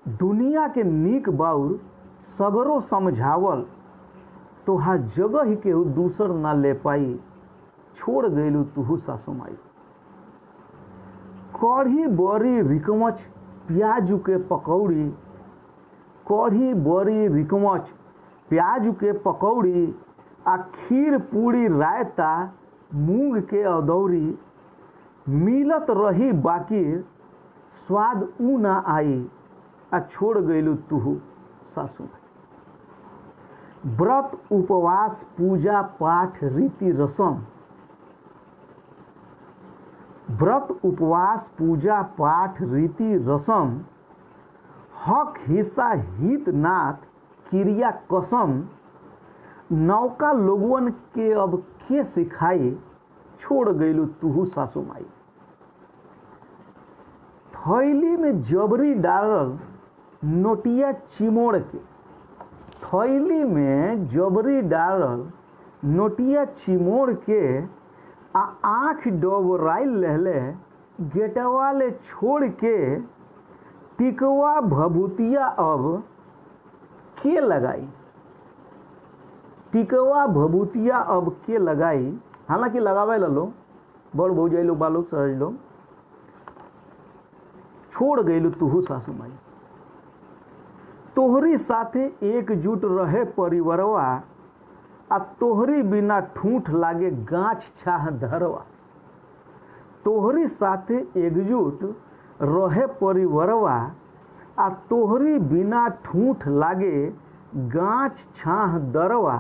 दुनिया के नीक बाउर सगरो समझावल, तोहा जगह ही केहू दूसर ना ले पाई, छोड़ गईलू तुहू सासू माई। कढ़ी बड़ी रिकमच प्याजू के पकौड़ी, कढ़ी बड़ी रिकमच प्याजू के पकौड़ी, आ खीर पूरी रायता मूंग के अदौरी। मिलत रही बाकी स्वाद ऊ ना आई, आ छोड़ गईलू तुहू सासू माई। व्रत उपवास पूजा पाठ रीति रसम, व्रत उपवास पूजा पाठ रीति रसम, हक हिस्सा हित नाथ क्रिया कसम। नौका लोगवन के अब के सिखाई, छोड़ गईलू तुहू सासू माई। थैली में जबरी डालल नोटिया चिमोड़ के, थैली में जबरी डालल नोटिया चिमोड़ के, आ आँख डबराइल रहले गेटवा ले छोड़ के टिकवा भभूतिया अब के लगाई, टिकवा भभूतिया अब के लगाई। हालांकि लगावे लो बड़ भौजाई लोग बालोग सहज लोग, छोड़ गई तुहू सासू माई, तोहरी साथे एकजुट रहे परिवारवा, आ तोहरी बिना ठूठ लागे गाछ छाह धरवा। तोहरी साथे एकजुट रहे परिवारवा, आ तोहरी बिना ठूठ लागे गाछ छाह दरवा।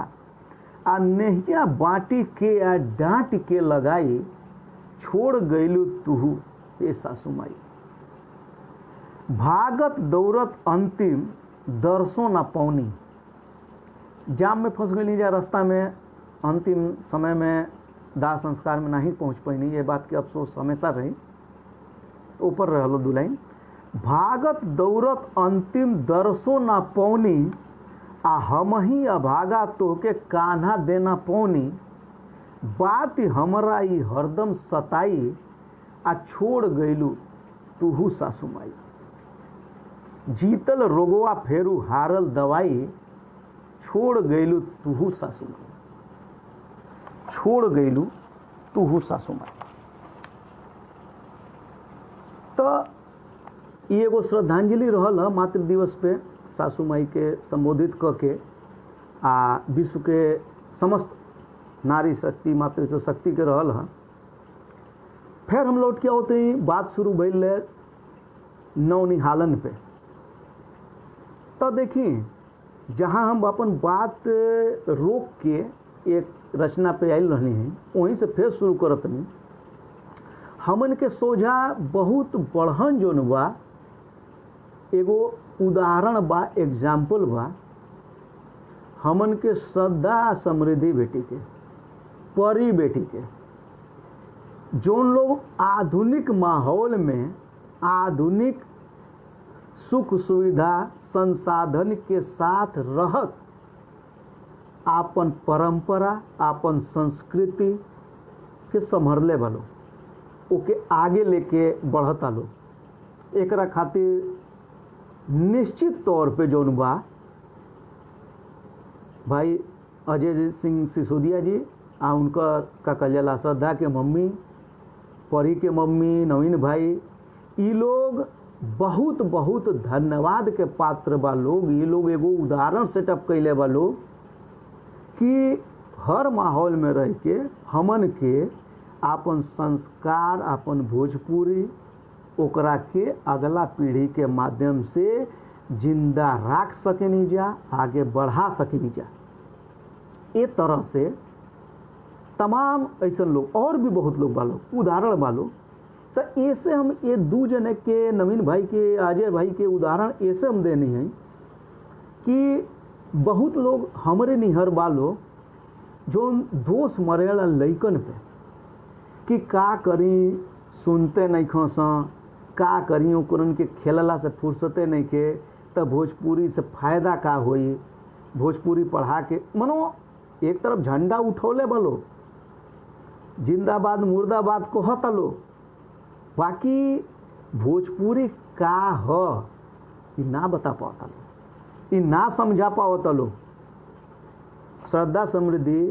आ नहिया बाटी के आ डांट के लगाई, छोड़ गईलू तुहू ए सासू माई। भागत दौड़त अंतिम दर्शो ना पौनी, जाम में फंस गई जा रास्ता में, अंतिम समय में दाह संस्कार में नहीं पहुंच पैनी, ये बात के अफसोस हमेशा रही। ऊपर रहलो दुलाइन, भागत दौड़त अंतिम दर्शो ना पौनी, आ हम ही अभागा तोहके कान्हा देना पौनी। बात हमरा ई हरदम सताई, आ छोड़ गईलू तुहू सासू माई। जीतल रोगवा फेरू हारल दवाई, छोड़ गईलू तुहू सासू माई, छोड़ गईलू तुहू सासू माई। तो एगो श्रद्धांजलि रहल मातृ दिवस पे सासू माई के संबोधित क के आ विश्व के समस्त नारी शक्ति मातृ शक्ति के रहल है। फिर हम लौट के होते ही बात शुरू भइल नौनिहालन पे। तो देखिए जहाँ हम अपन बात रोक के एक रचना पे आयल रहनी है, वहीं से फिर शुरू करत नहीं। हमन के सोझा बहुत बढ़न जोन बा, एगो उदाहरण बा, एग्जाम्पल बा हमन के श्रद्धा समृद्धि बेटी के, परी बेटी के, जोन लोग आधुनिक माहौल में आधुनिक सुख सुविधा संसाधन के साथ रहत आपन परंपरा आपन संस्कृति के संभरले वालो, ओके आगे लेके बढ़ता लो। एकरा खातिर निश्चित तौर पे जोन बा भाई अजय सिंह सिसोदिया जी आ उनकर का कल्याला श्रद्धा के मम्मी, परी के मम्मी, नवीन भाई, ये लोग बहुत बहुत धन्यवाद के पात्र बा लोग। ये लोग एगो उदाहरण सेटअप कैले बा लोग कि हर माहौल में रह के हमन के आपन संस्कार आपन भोजपुरी ओकरा के अगला पीढ़ी के माध्यम से जिंदा रख सकेनी जा, आगे बढ़ा सकेनी जा। ए तरह से तमाम ऐसे लोग और भी बहुत लोग बा लोग उदाहरण बा लोग। तो ऐसे हम ये दू जने के, नवीन भाई के, अजय भाई के उदाहरण ऐसे हम देने हैं कि बहुत लोग हमरे निहर बा लोग जो दोष मरेला लइकन पे कि का करी, सुनते नहीं खसा, का करी, ओकरन के खेलला से फुर्सते नहीं के, तब भोजपुरी से फायदा का होई, भोजपुरी पढ़ा के मनो एक तरफ झंडा उठौले बलो, जिंदाबाद मुर्दाबाद कहत लो, बाकी भोजपुरी का ह ई ना बता पाता लो, ई ना समझा पावता लो। श्रद्धा समृद्धि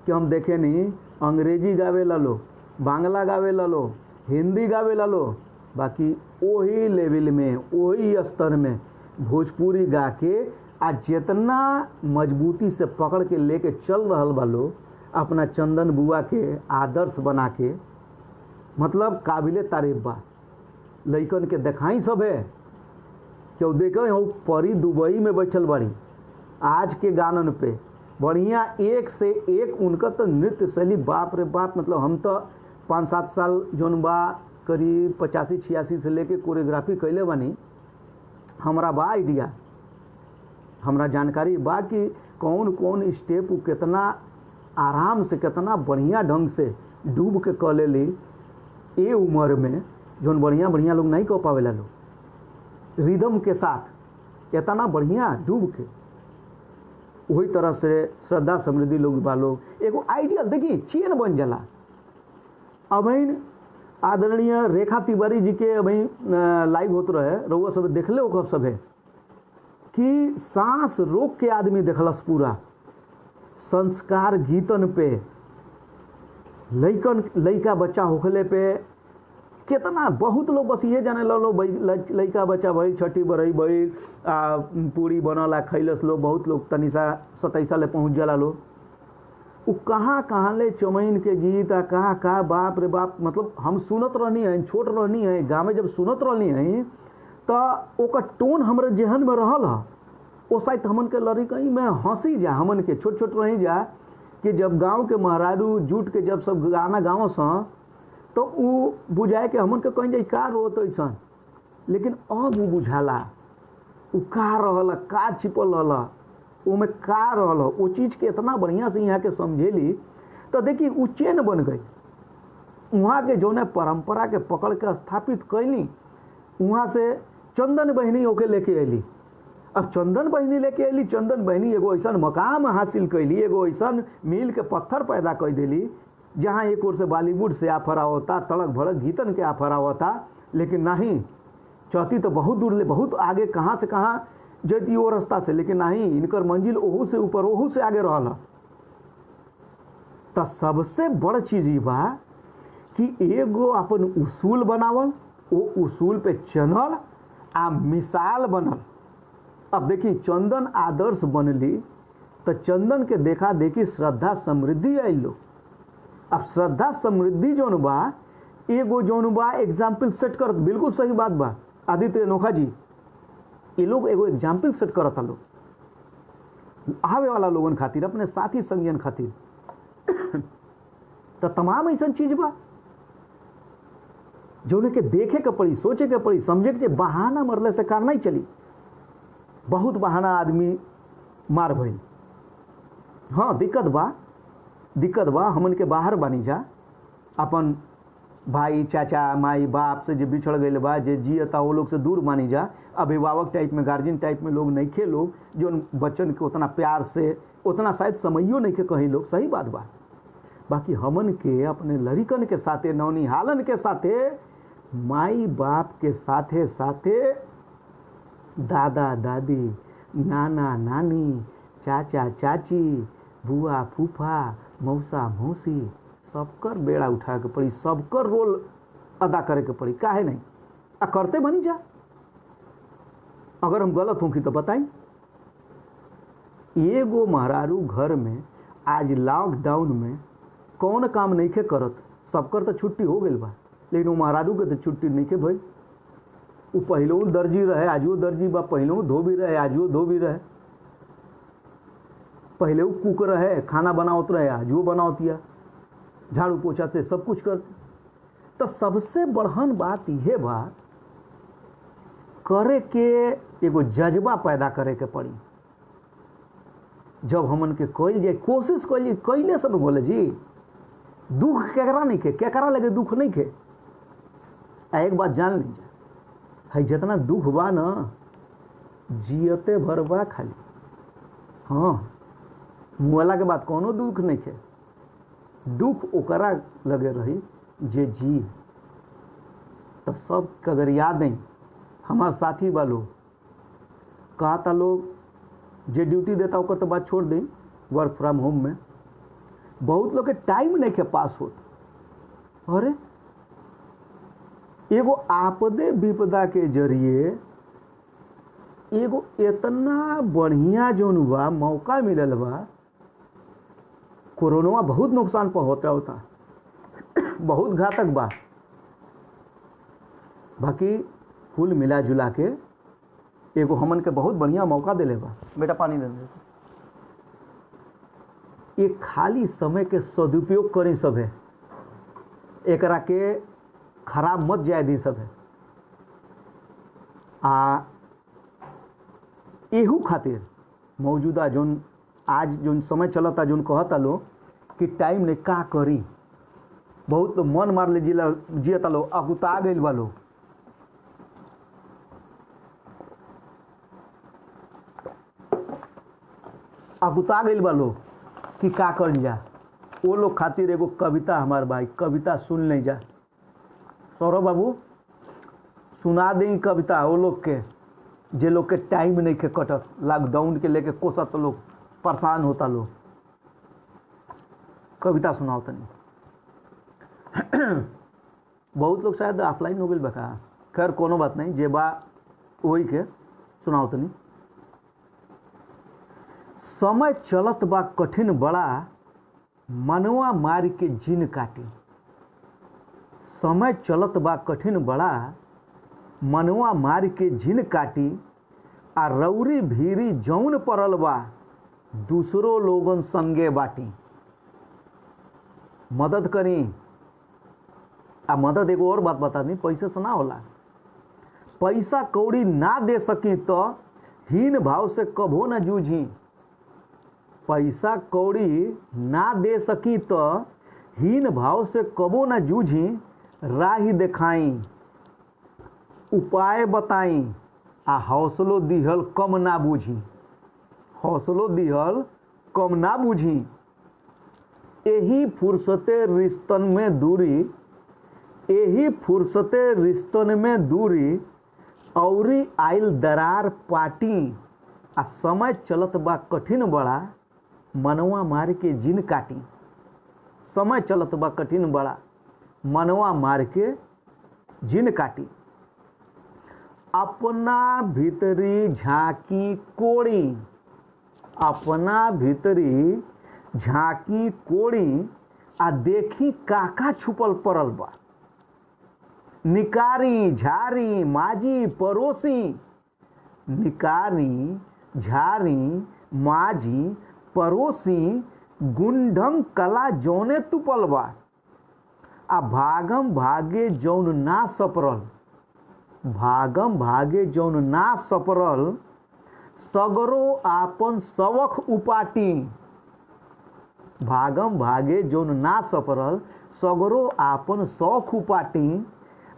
कि हम देखे नहीं, अंग्रेजी गावे लो, बांग्ला गावे लो, हिंदी गावे लो, बाकी वही लेवल में वही स्तर में भोजपुरी गा के आ जितना मजबूती से पकड़ के लेके चल रहल बा लोग अपना चंदन बुआ के आदर्श बना के, मतलब काबिले तारीफ बा। लइकन के देखाई सब है क्यों, देखे हो परी दुबई में बैठल बड़ी आज के गानन पे बढ़िया एक से एक उनका तो नृत्य शैली बाप रे बाप। मतलब हम तो 5-7 साल जोन बा करीब 85-86 से लेके कोरियोग्राफी कैले बानी, हमरा बा आइडिया, हमरा जानकारी बा कि कौन कौन स्टेप कितना आराम से कितना बढ़िया ढंग से डूब के कर लेली। ए उम्र में जोन बढ़िया बढ़िया लोग नहीं कह पावेला लोग रिदम के साथ इतना बढ़िया डूब के, वही तरह से श्रद्धा समृद्धि लोग बा लोग एगो आइडियल देखी चेन बन जाला। अब आदरणीय रेखा तिवारी जी के अभी लाइव होते रहे, रउआ सब देखले हो कब सब है कि सांस रोक के आदमी देखलस पूरा संस्कार गीतन पे, लइका बच्चा होखले पे कितना बहुत लोग बस ये जाने लो लइका बच्चा भइल, छठी बरई भइल, पूरी बनल खैलस लोग, बहुत लोग तनिसा 27 साल पहुँच जाला लोग। वो कहाँ कहाँ ले चमैन के गीत कहाँ बाप रे बाप, मतलब हम सुनत रहनी है, छोट रहनी है, गाँव में जब सुनत रहनी है तो ओकर टोन हमारे जेहन में रहल है, वो शायद हमन के लड़ी कहीं में हंसी जा, हमन के छोट छोट रही जा कि जब गांव के महाराजू जुट के जब सब गाना गाँव स तो वो बुझाए के हमन के कहीं जाए का रोत ऐसा, लेकिन अब वो बुझाला वो का रहल, का छिपल रहल, में का रहल, वो चीज़ के इतना बढ़िया से यहाँ के समझेली तो देखी वो चेन बन गई। वहाँ के जो ने परंपरा के पकड़ के स्थापित कैली, वहाँ से चंदन बहनी होके लेके अली। अब चंदन बहनी लेके अली, चंदन बहनी एगो ऐसा मकाम हासिल कैली, एगो ऐसा मील के पत्थर पैदा कर दिली जहाँ एक ओर से बॉलीवुड से आफर आवता, तड़क भड़क गीतन के आफर आवता, लेकिन नहीं चौथी तो बहुत दूर ले, बहुत आगे कहाँ से कहाँ जती वो रास्ता से, लेकिन नहीं इनकर मंजिल ओहू से ऊपर ओहू से आगे रहल। तो सबसे बड़ चीज ये बा कि एगो अपन उसूल बनावल, वो उसूल पे चलल आ मिसाल बनल। अब देखी चंदन आदर्श बनली तो चंदन के देखा देखी श्रद्धा समृद्धि आइलो। अब श्रद्धा समृद्धि जौन बा एगो जौन बा एग्जाम्पल सेट करत, बिल्कुल सही बात बा आदित्य अनोखा जी, ये लोग एगो एग्जाम्पल सेट करता लोग आवे वाला लोगन खातिर, अपने साथी संगियन खातिर। तो तमाम ऐसा चीज बा जो के देखे के पड़ी, सोचे के पड़ी, समझे के बहाना मरले से कार नहीं चली। बहुत बहाना आदमी मार भइल। हाँ दिक्कत बा हमन के बाहर बानी जा, अपन भाई चाचा माई बाप से जो बिछड़ गए बा, जे जियता वो लोग से दूर मानी जा, अभिभावक टाइप में गार्जियन टाइप में लोग नहीं खे, लोग जो बच्चन के उतना प्यार से उतना शायद समझियो नहीं के कहीं लोग, सही बात बा। बाकी हमन के अपने लड़िकन के साथे, नौनिहालन के साथे, माई बाप के साथे साथे दादा दादी, नाना नानी, चाचा चाची, बुआ फूफा, मौसा मौसी, सबकर बेड़ा उठा के पड़ी, सबकर रोल अदा करे के पड़ी। काहे नहीं करते बनी जा। अगर हम गलत होंगी तो बताई। एगो महारारू घर में आज लॉकडाउन में कौन काम नहीं के करत, सबकर तो छुट्टी हो गई बा, लेकिन वो महारारू के तो छुट्टी नहीं के भाई। वो पहले दर्जी रहे, आज वो दर्जी बा, पहले धोबी रहे, आज वो धोबी रहे, पहले वो कुक रहे, खाना बनावत रहे, आज वो बनावतिया, झाड़ू पोछा से सब कुछ करते। तो सबसे बढ़न बात यह बा करे के एगो जज्बा पैदा करे के पड़ी। जब हमन के कइल जाए, कोशिश कइल कैले से बोले जी दुख केकरा नहीं के, केकरा लगे दुख नहीं के। एक बात जान लीजिए, है जितना दुख बा ना जियते भर बा खाली। हाँ मुआला के बाद कोनो दुख नहीं के, दुख ओकरा लगे रही जे जी। तो सब अगर याद नहीं, हमार साथी वालों कहता लोग जे ड्यूटी देता ओकर तो बात छोड़ दें, वर्क फ्रॉम होम में बहुत लोग के टाइम नहीं के पास होत। अरे एगो आपदे विपदा के जरिए एगो इतना बढ़िया जोन बा मौका मिलल बा। कोरोना बहुत नुकसान होता बहुत घातक बा, बाकी कुल मिला जुला के एगो हमन के बहुत बढ़िया मौका दिले बा। बेटा पानी दे दे। ये खाली समय के सदुपयोग करी सब है, एकरा के खराब मत जाए दी सब है। एहू खातिर मौजूदा जोन आज जोन समय चलता, जोन कहता लो कि टाइम ने का करी, बहुत तो मन मार ले जियता लो, अगुता गइल बा लो। अगुता गइल बा लो कि का कर जा। वो लोग खातिर एगो कविता हमार भाई, कविता सुन ले जा। सौरभ बाबू सुना दें कविता वो लोग के जे लोग के टाइम नहीं के कटत, लॉकडाउन के लेके कोसत लोग परेशान होता लोग। कविता सुनाओ तनी। बहुत लोग शायद ऑफलाइन हो गए बका, खैर कोनो बात नहीं, जे बा वही के सुनाओ तनी। समय चलत बा कठिन बड़ा, मनवा मार के जिन काटी। समय चलत बा कठिन बड़ा, मनवा मार के जिन काटी। आ रौरी भीरी जौन परल बा, दूसरो लोगन संगे बाटी। मदद करी। आ मदद एगो और बात बता दी, पैसे से ना होला। पैसा कौड़ी ना दे सकी तो हीन भाव से कभो न जूझी। पैसा कौड़ी ना दे सकी तो हीन भाव से कबो न जूझी। राही दिखाई, उपाय बताई, आ हौसलो दिहल कम ना बूझी। हौसलो दिहल कम ना बूझी। यही फुर्सते रिश्तन में दूरी, यही फुर्सते रिश्तन में दूरी। औरी आइल दरार पाटी। आ समय चलत बा कठिन बड़ा, मनवा मार के जिन काटी। समय चलत बा कठिन बड़ा, मनवा मार के जिन काटी। अपना भीतरी झांकी कोड़ी, अपना भीतरी झांकी कोड़ी। आ देखी काका छुपल पड़ल बा। निकारी झारी माजी पड़ोसी, निकारी झारी माजी पड़ोसी। गुंडम कला जौने तुपल बा, आ भागम भागे जौन ना सपरल। भागम भागे जौन ना सपरल, सगरो आपन सवख उपाटी। भागम भागे जौन ना सपरल, सगरो आपन शौख उपाटी।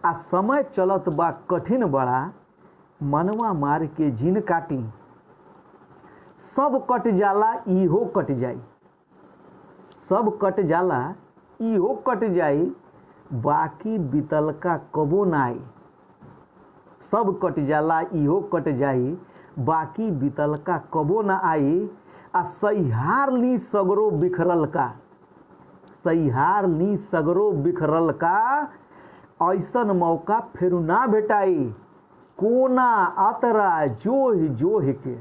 आ समय चलत बा कठिन बड़ा, मनवा मार के जिन काटी। सब कट जाला इहो कट जाई, सब कट जाला इहो कट जाई। बाकी बीतल का कबो ना आई। सब कट जाला इहो कट जाई, बाकी बीतल का कबो ना आई। आ सहिहार ली सगरो बिखरल का, सहिहार ली सगरो बिखरल का। ऐसन मौका फिर ना भेटाई। कोना अतरा जोह जोह के,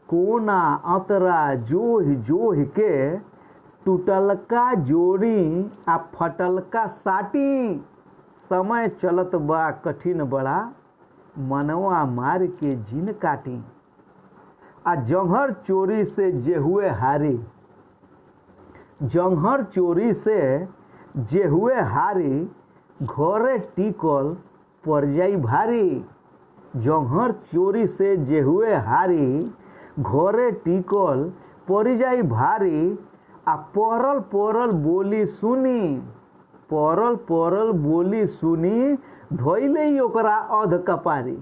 कोना अतरा जोह जोह के। टूटल का जोड़ी आ फटल का साटी। समय चलत बा कठिन बड़ा, मनवा मार के जिन काटी। आ जंघर चोरी से जे हुए हारी, जंघर चोरी से जे हुए हारी। घरे टिकल पड़ जाई भारी। जंघर चोरी से जे हुए हारी, घरे टिकल पड़ जाई भारी। आ परल परल बोली सुनी, परल परल बोली सुनी। धोइले ही ओकरा अध कपारी।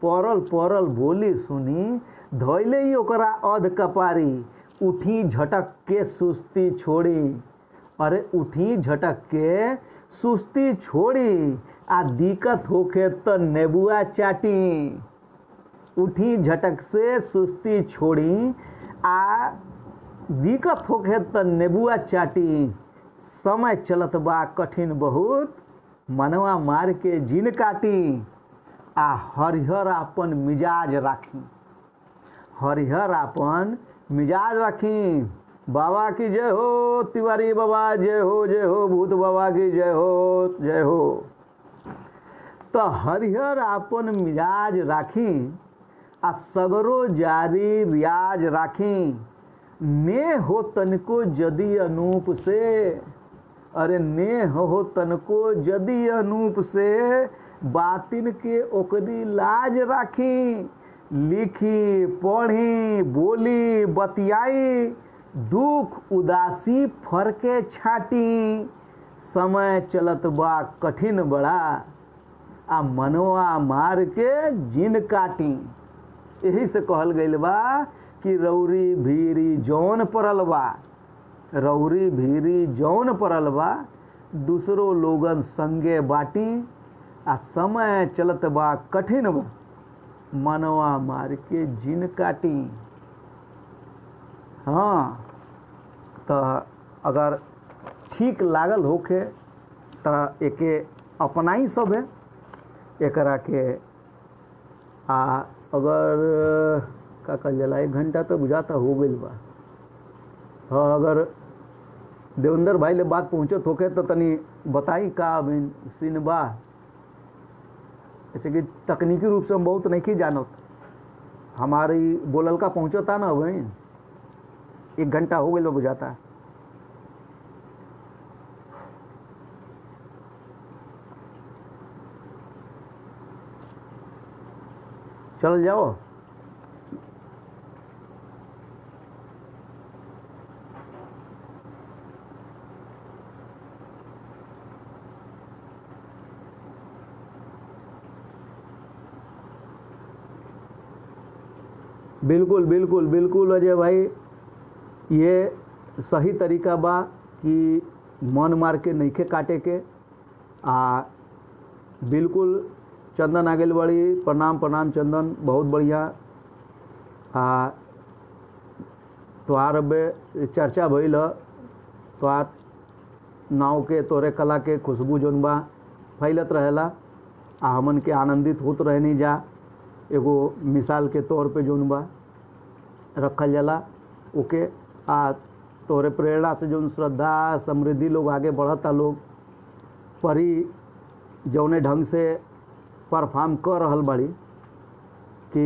परल परल बोली सुनी, धोइले ही ओकरा अध कपारी। उठी झटक के सुस्ती छोड़ी, अरे उठी झटक के सुस्ती छोड़ी। आ दिक्कत होके तो नेबुआ चाटी। उठी झटक से सुस्ती छोड़ी, आ दिक्कत होके तो नेबुआ चाटी। समय चलत बा कठिन बहुत, मनवा मार के जिन काटी। आ हरिहर आपन मिजाज राखी, हरिहर आपन मिजाज राखी। बाबा की जय हो, तिवारी बाबा जय हो, जय हो। भूत बाबा की जय हो, जय हो। तो हरिहर आपन मिजाज राखी। आ सगरो जारी रियाज राखी। ने हो तनको जदि अनूप से, अरे ने हो तनको जदि अनूप से। बातिन के ओकरी लाज राखी। लिखी पढ़ी बोली बतियाई, दुख उदासी फरके छाटी। समय चलत बा कठिन बड़ा, आ मनवा मार के जिन काटी। यही से कहल गइल बा कि रौरी भीरी जौन परल बा, रौरी भीरी जौन परल बा। दूसरो लोगन संगे बाटी, आ समय चलत बा कठिन बा, मनवा मार के जिन काटी। हाँ, तो अगर ठीक लागल होखे तो एके अपनाई सब है एकरा के। आ अगर का कहल जाला 1 घंटा तो बुझाता हो गइल बा। हाँ, अगर देवेंद्र भाई ले बात पहुँचत होके तो तनी बताई का अभी सीन बा। जैसे कि तकनीकी रूप से हम बहुत नहीं जानत, हमारी बोलल का पहुँचता ना अभी 1 घंटा हो गइल बा बुझाता। चल जाओ। बिल्कुल बिल्कुल बिल्कुल अजय भाई, ये सही तरीका बा कि मन मार के नइखे काटे के। आ बिल्कुल चंदन आ गेल बड़ी, प्रणाम प्रणाम चंदन, बहुत बढ़िया। आ तोहार अब चर्चा भइल, तोहार नाव के तोरे कला के खुशबू जौन बा फैलत रहेला, आ हमन के आनंदित होत रहनी जा। एगो मिसाल के तौर पे जौन बा रखल जाला ओके। आ तोरे प्रेरणा से जौन श्रद्धा समृद्धि लोग आगे बढ़ता, लोग परी जौने ढंग से परफॉर्म कर रहल बाड़ी कि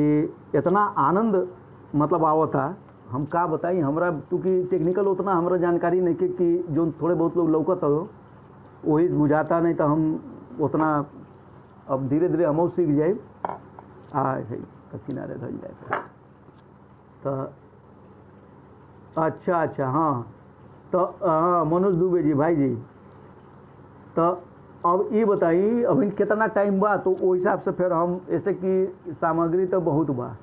इतना आनंद मतलब आवता, हम का बताई। हमरा चूँकि टेक्निकल उतना हमरा जानकारी नहीं कि जो थोड़े बहुत लोग लौकत हो वही बुझाता, नहीं तो हम उतना अब धीरे धीरे हम सीख जाए। तो किनारे धल जाए तो अच्छा अच्छा। हाँ, तो हाँ मनोज दुबे जी भाई जी, तो अब ये बताई अभी कितना टाइम बा, तो वो हिसाब से फिर हम ऐसे कि सामग्री तो बहुत बा।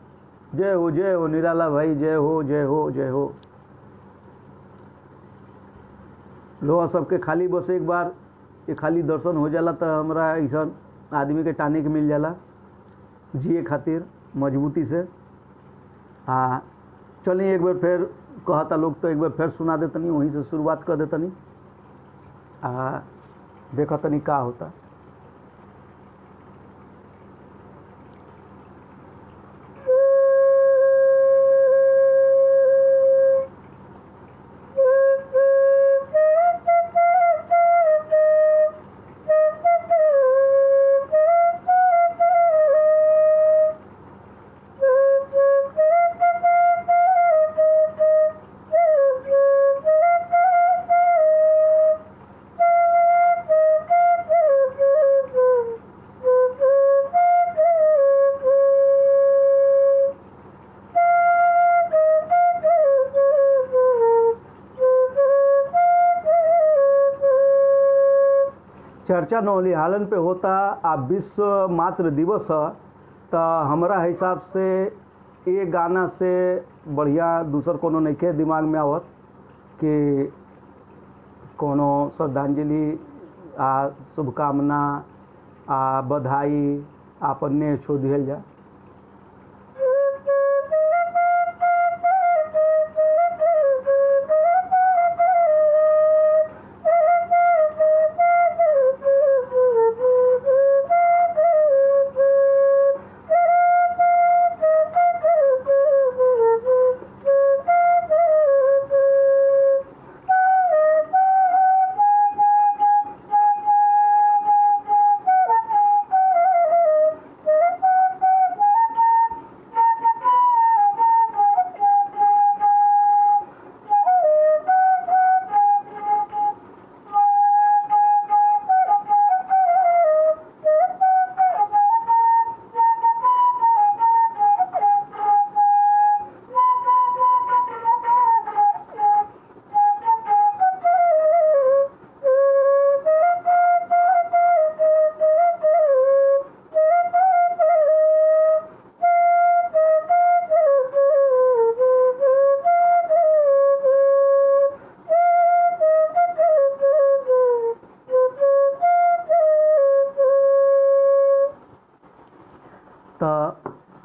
जय हो निराला भाई, जय हो जय हो जय हो। लोग सबके खाली बस एक बार ये खाली दर्शन हो जाला तो हमरा ऐसा आदमी के टाने के मिल जाला जिए खातिर मजबूती से। हाँ चलिए एक बार फिर कहता लोग तो एक बार फिर सुना देतनी, वहीं से शुरुआत कर देतनी। देखा तनी का होता। चर्चा नौलिहालन पे होता। आ विश्व मातृ दिवस है, तो हमारा हिसाब से ये गाना से बढ़िया दूसर कोनो नहीं के दिमाग में आवत कि कोनो श्रद्धांजलि आ शुभकामना आ बधाई आपने छो दिहल जा।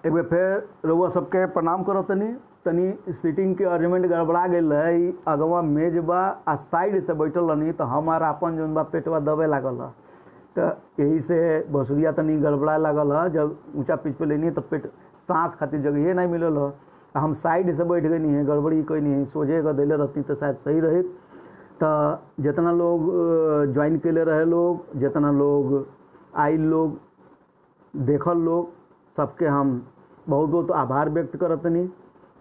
एक बार फिर रउआ सबके प्रणाम करो तनी सीटिंग के अरेंजमेंट गड़बड़ा गई है। ई अगवा मेज बा आ साइड से बैठल रहनी तो हमारा अपन जौन बा पेटवा दबे लागल है, तो यही से बसुरिया तनी गड़बड़ा लागल है। जब ऊंचा पिच पे लेनी तो पेट सांस खातिर जगह नहीं मिलल है, हम साइड से बैठ गई नहीं है, गड़बड़ी कोई नहीं है। सोझे का दिले रहती तो शायद सही रही। तो जितना लोग ज्वाइन के ले रहे लोग, जितना लोग आइल लोग, देखल लोग, सबके हम बहुत बहुत आभार व्यक्त करतनी,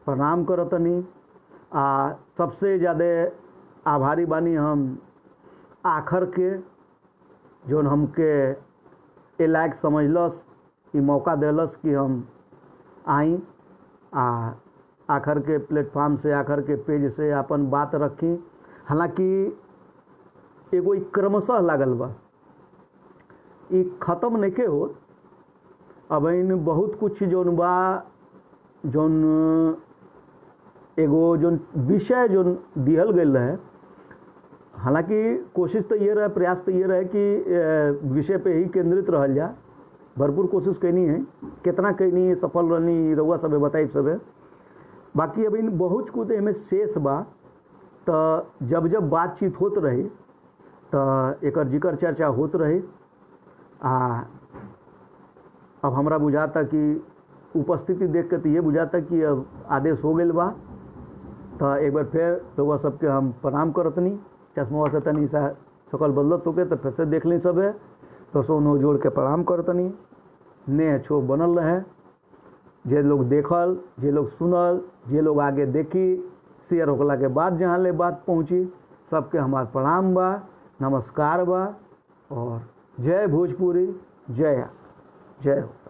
प्रणाम करतनी। सबसे ज़्यादा आभारी बानी हम आखर के जोन हमके ए लायक समझलस, ई मौका देलस कि हम आई आखर के प्लेटफॉर्म से, आखर के पेज से अपन बात रखी। हालांकि एगो ई क्रमशः लागल बा, ई ख़त्म नहीं हो। अब इन बहुत कुछ जोन बा, जोन एगो जोन विषय जोन दिहल गई रहे, हालांकि कोशिश तो ये रहे, प्रयास तो ये रहे कि विषय पे ही केंद्रित रहल जा। भरपूर कोशिश कैनी है, कितना कैनी सफल रहनी रउआ सबे बताई सबे। बाकी अब इन बहुत कुछ एमें शेष बा। तो जब जब बातचीत होत रही तो एक जिक्र चर्चा होत रही। अब हमरा बुझाता कि उपस्थिति देख के तो ये बुझाता कि अब आदेश हो गया बा। तो एक बार फिर रउआ सबके हम प्रणाम करतनी। चश्मा से तनी सा शकल बदलत होके तो फिर से देख ली सब है, तो सोनो जोड़ के प्रणाम करतनी। ने छो बनल रहे, जे लोग देखल, जे लोग सुनल, जे लोग आगे देखी, शेयर होकला के बाद जहाँ ले बात पहुँची, सबके हमार प्रणाम बा, नमस्कार बा और जय भोजपुरी, जय हो।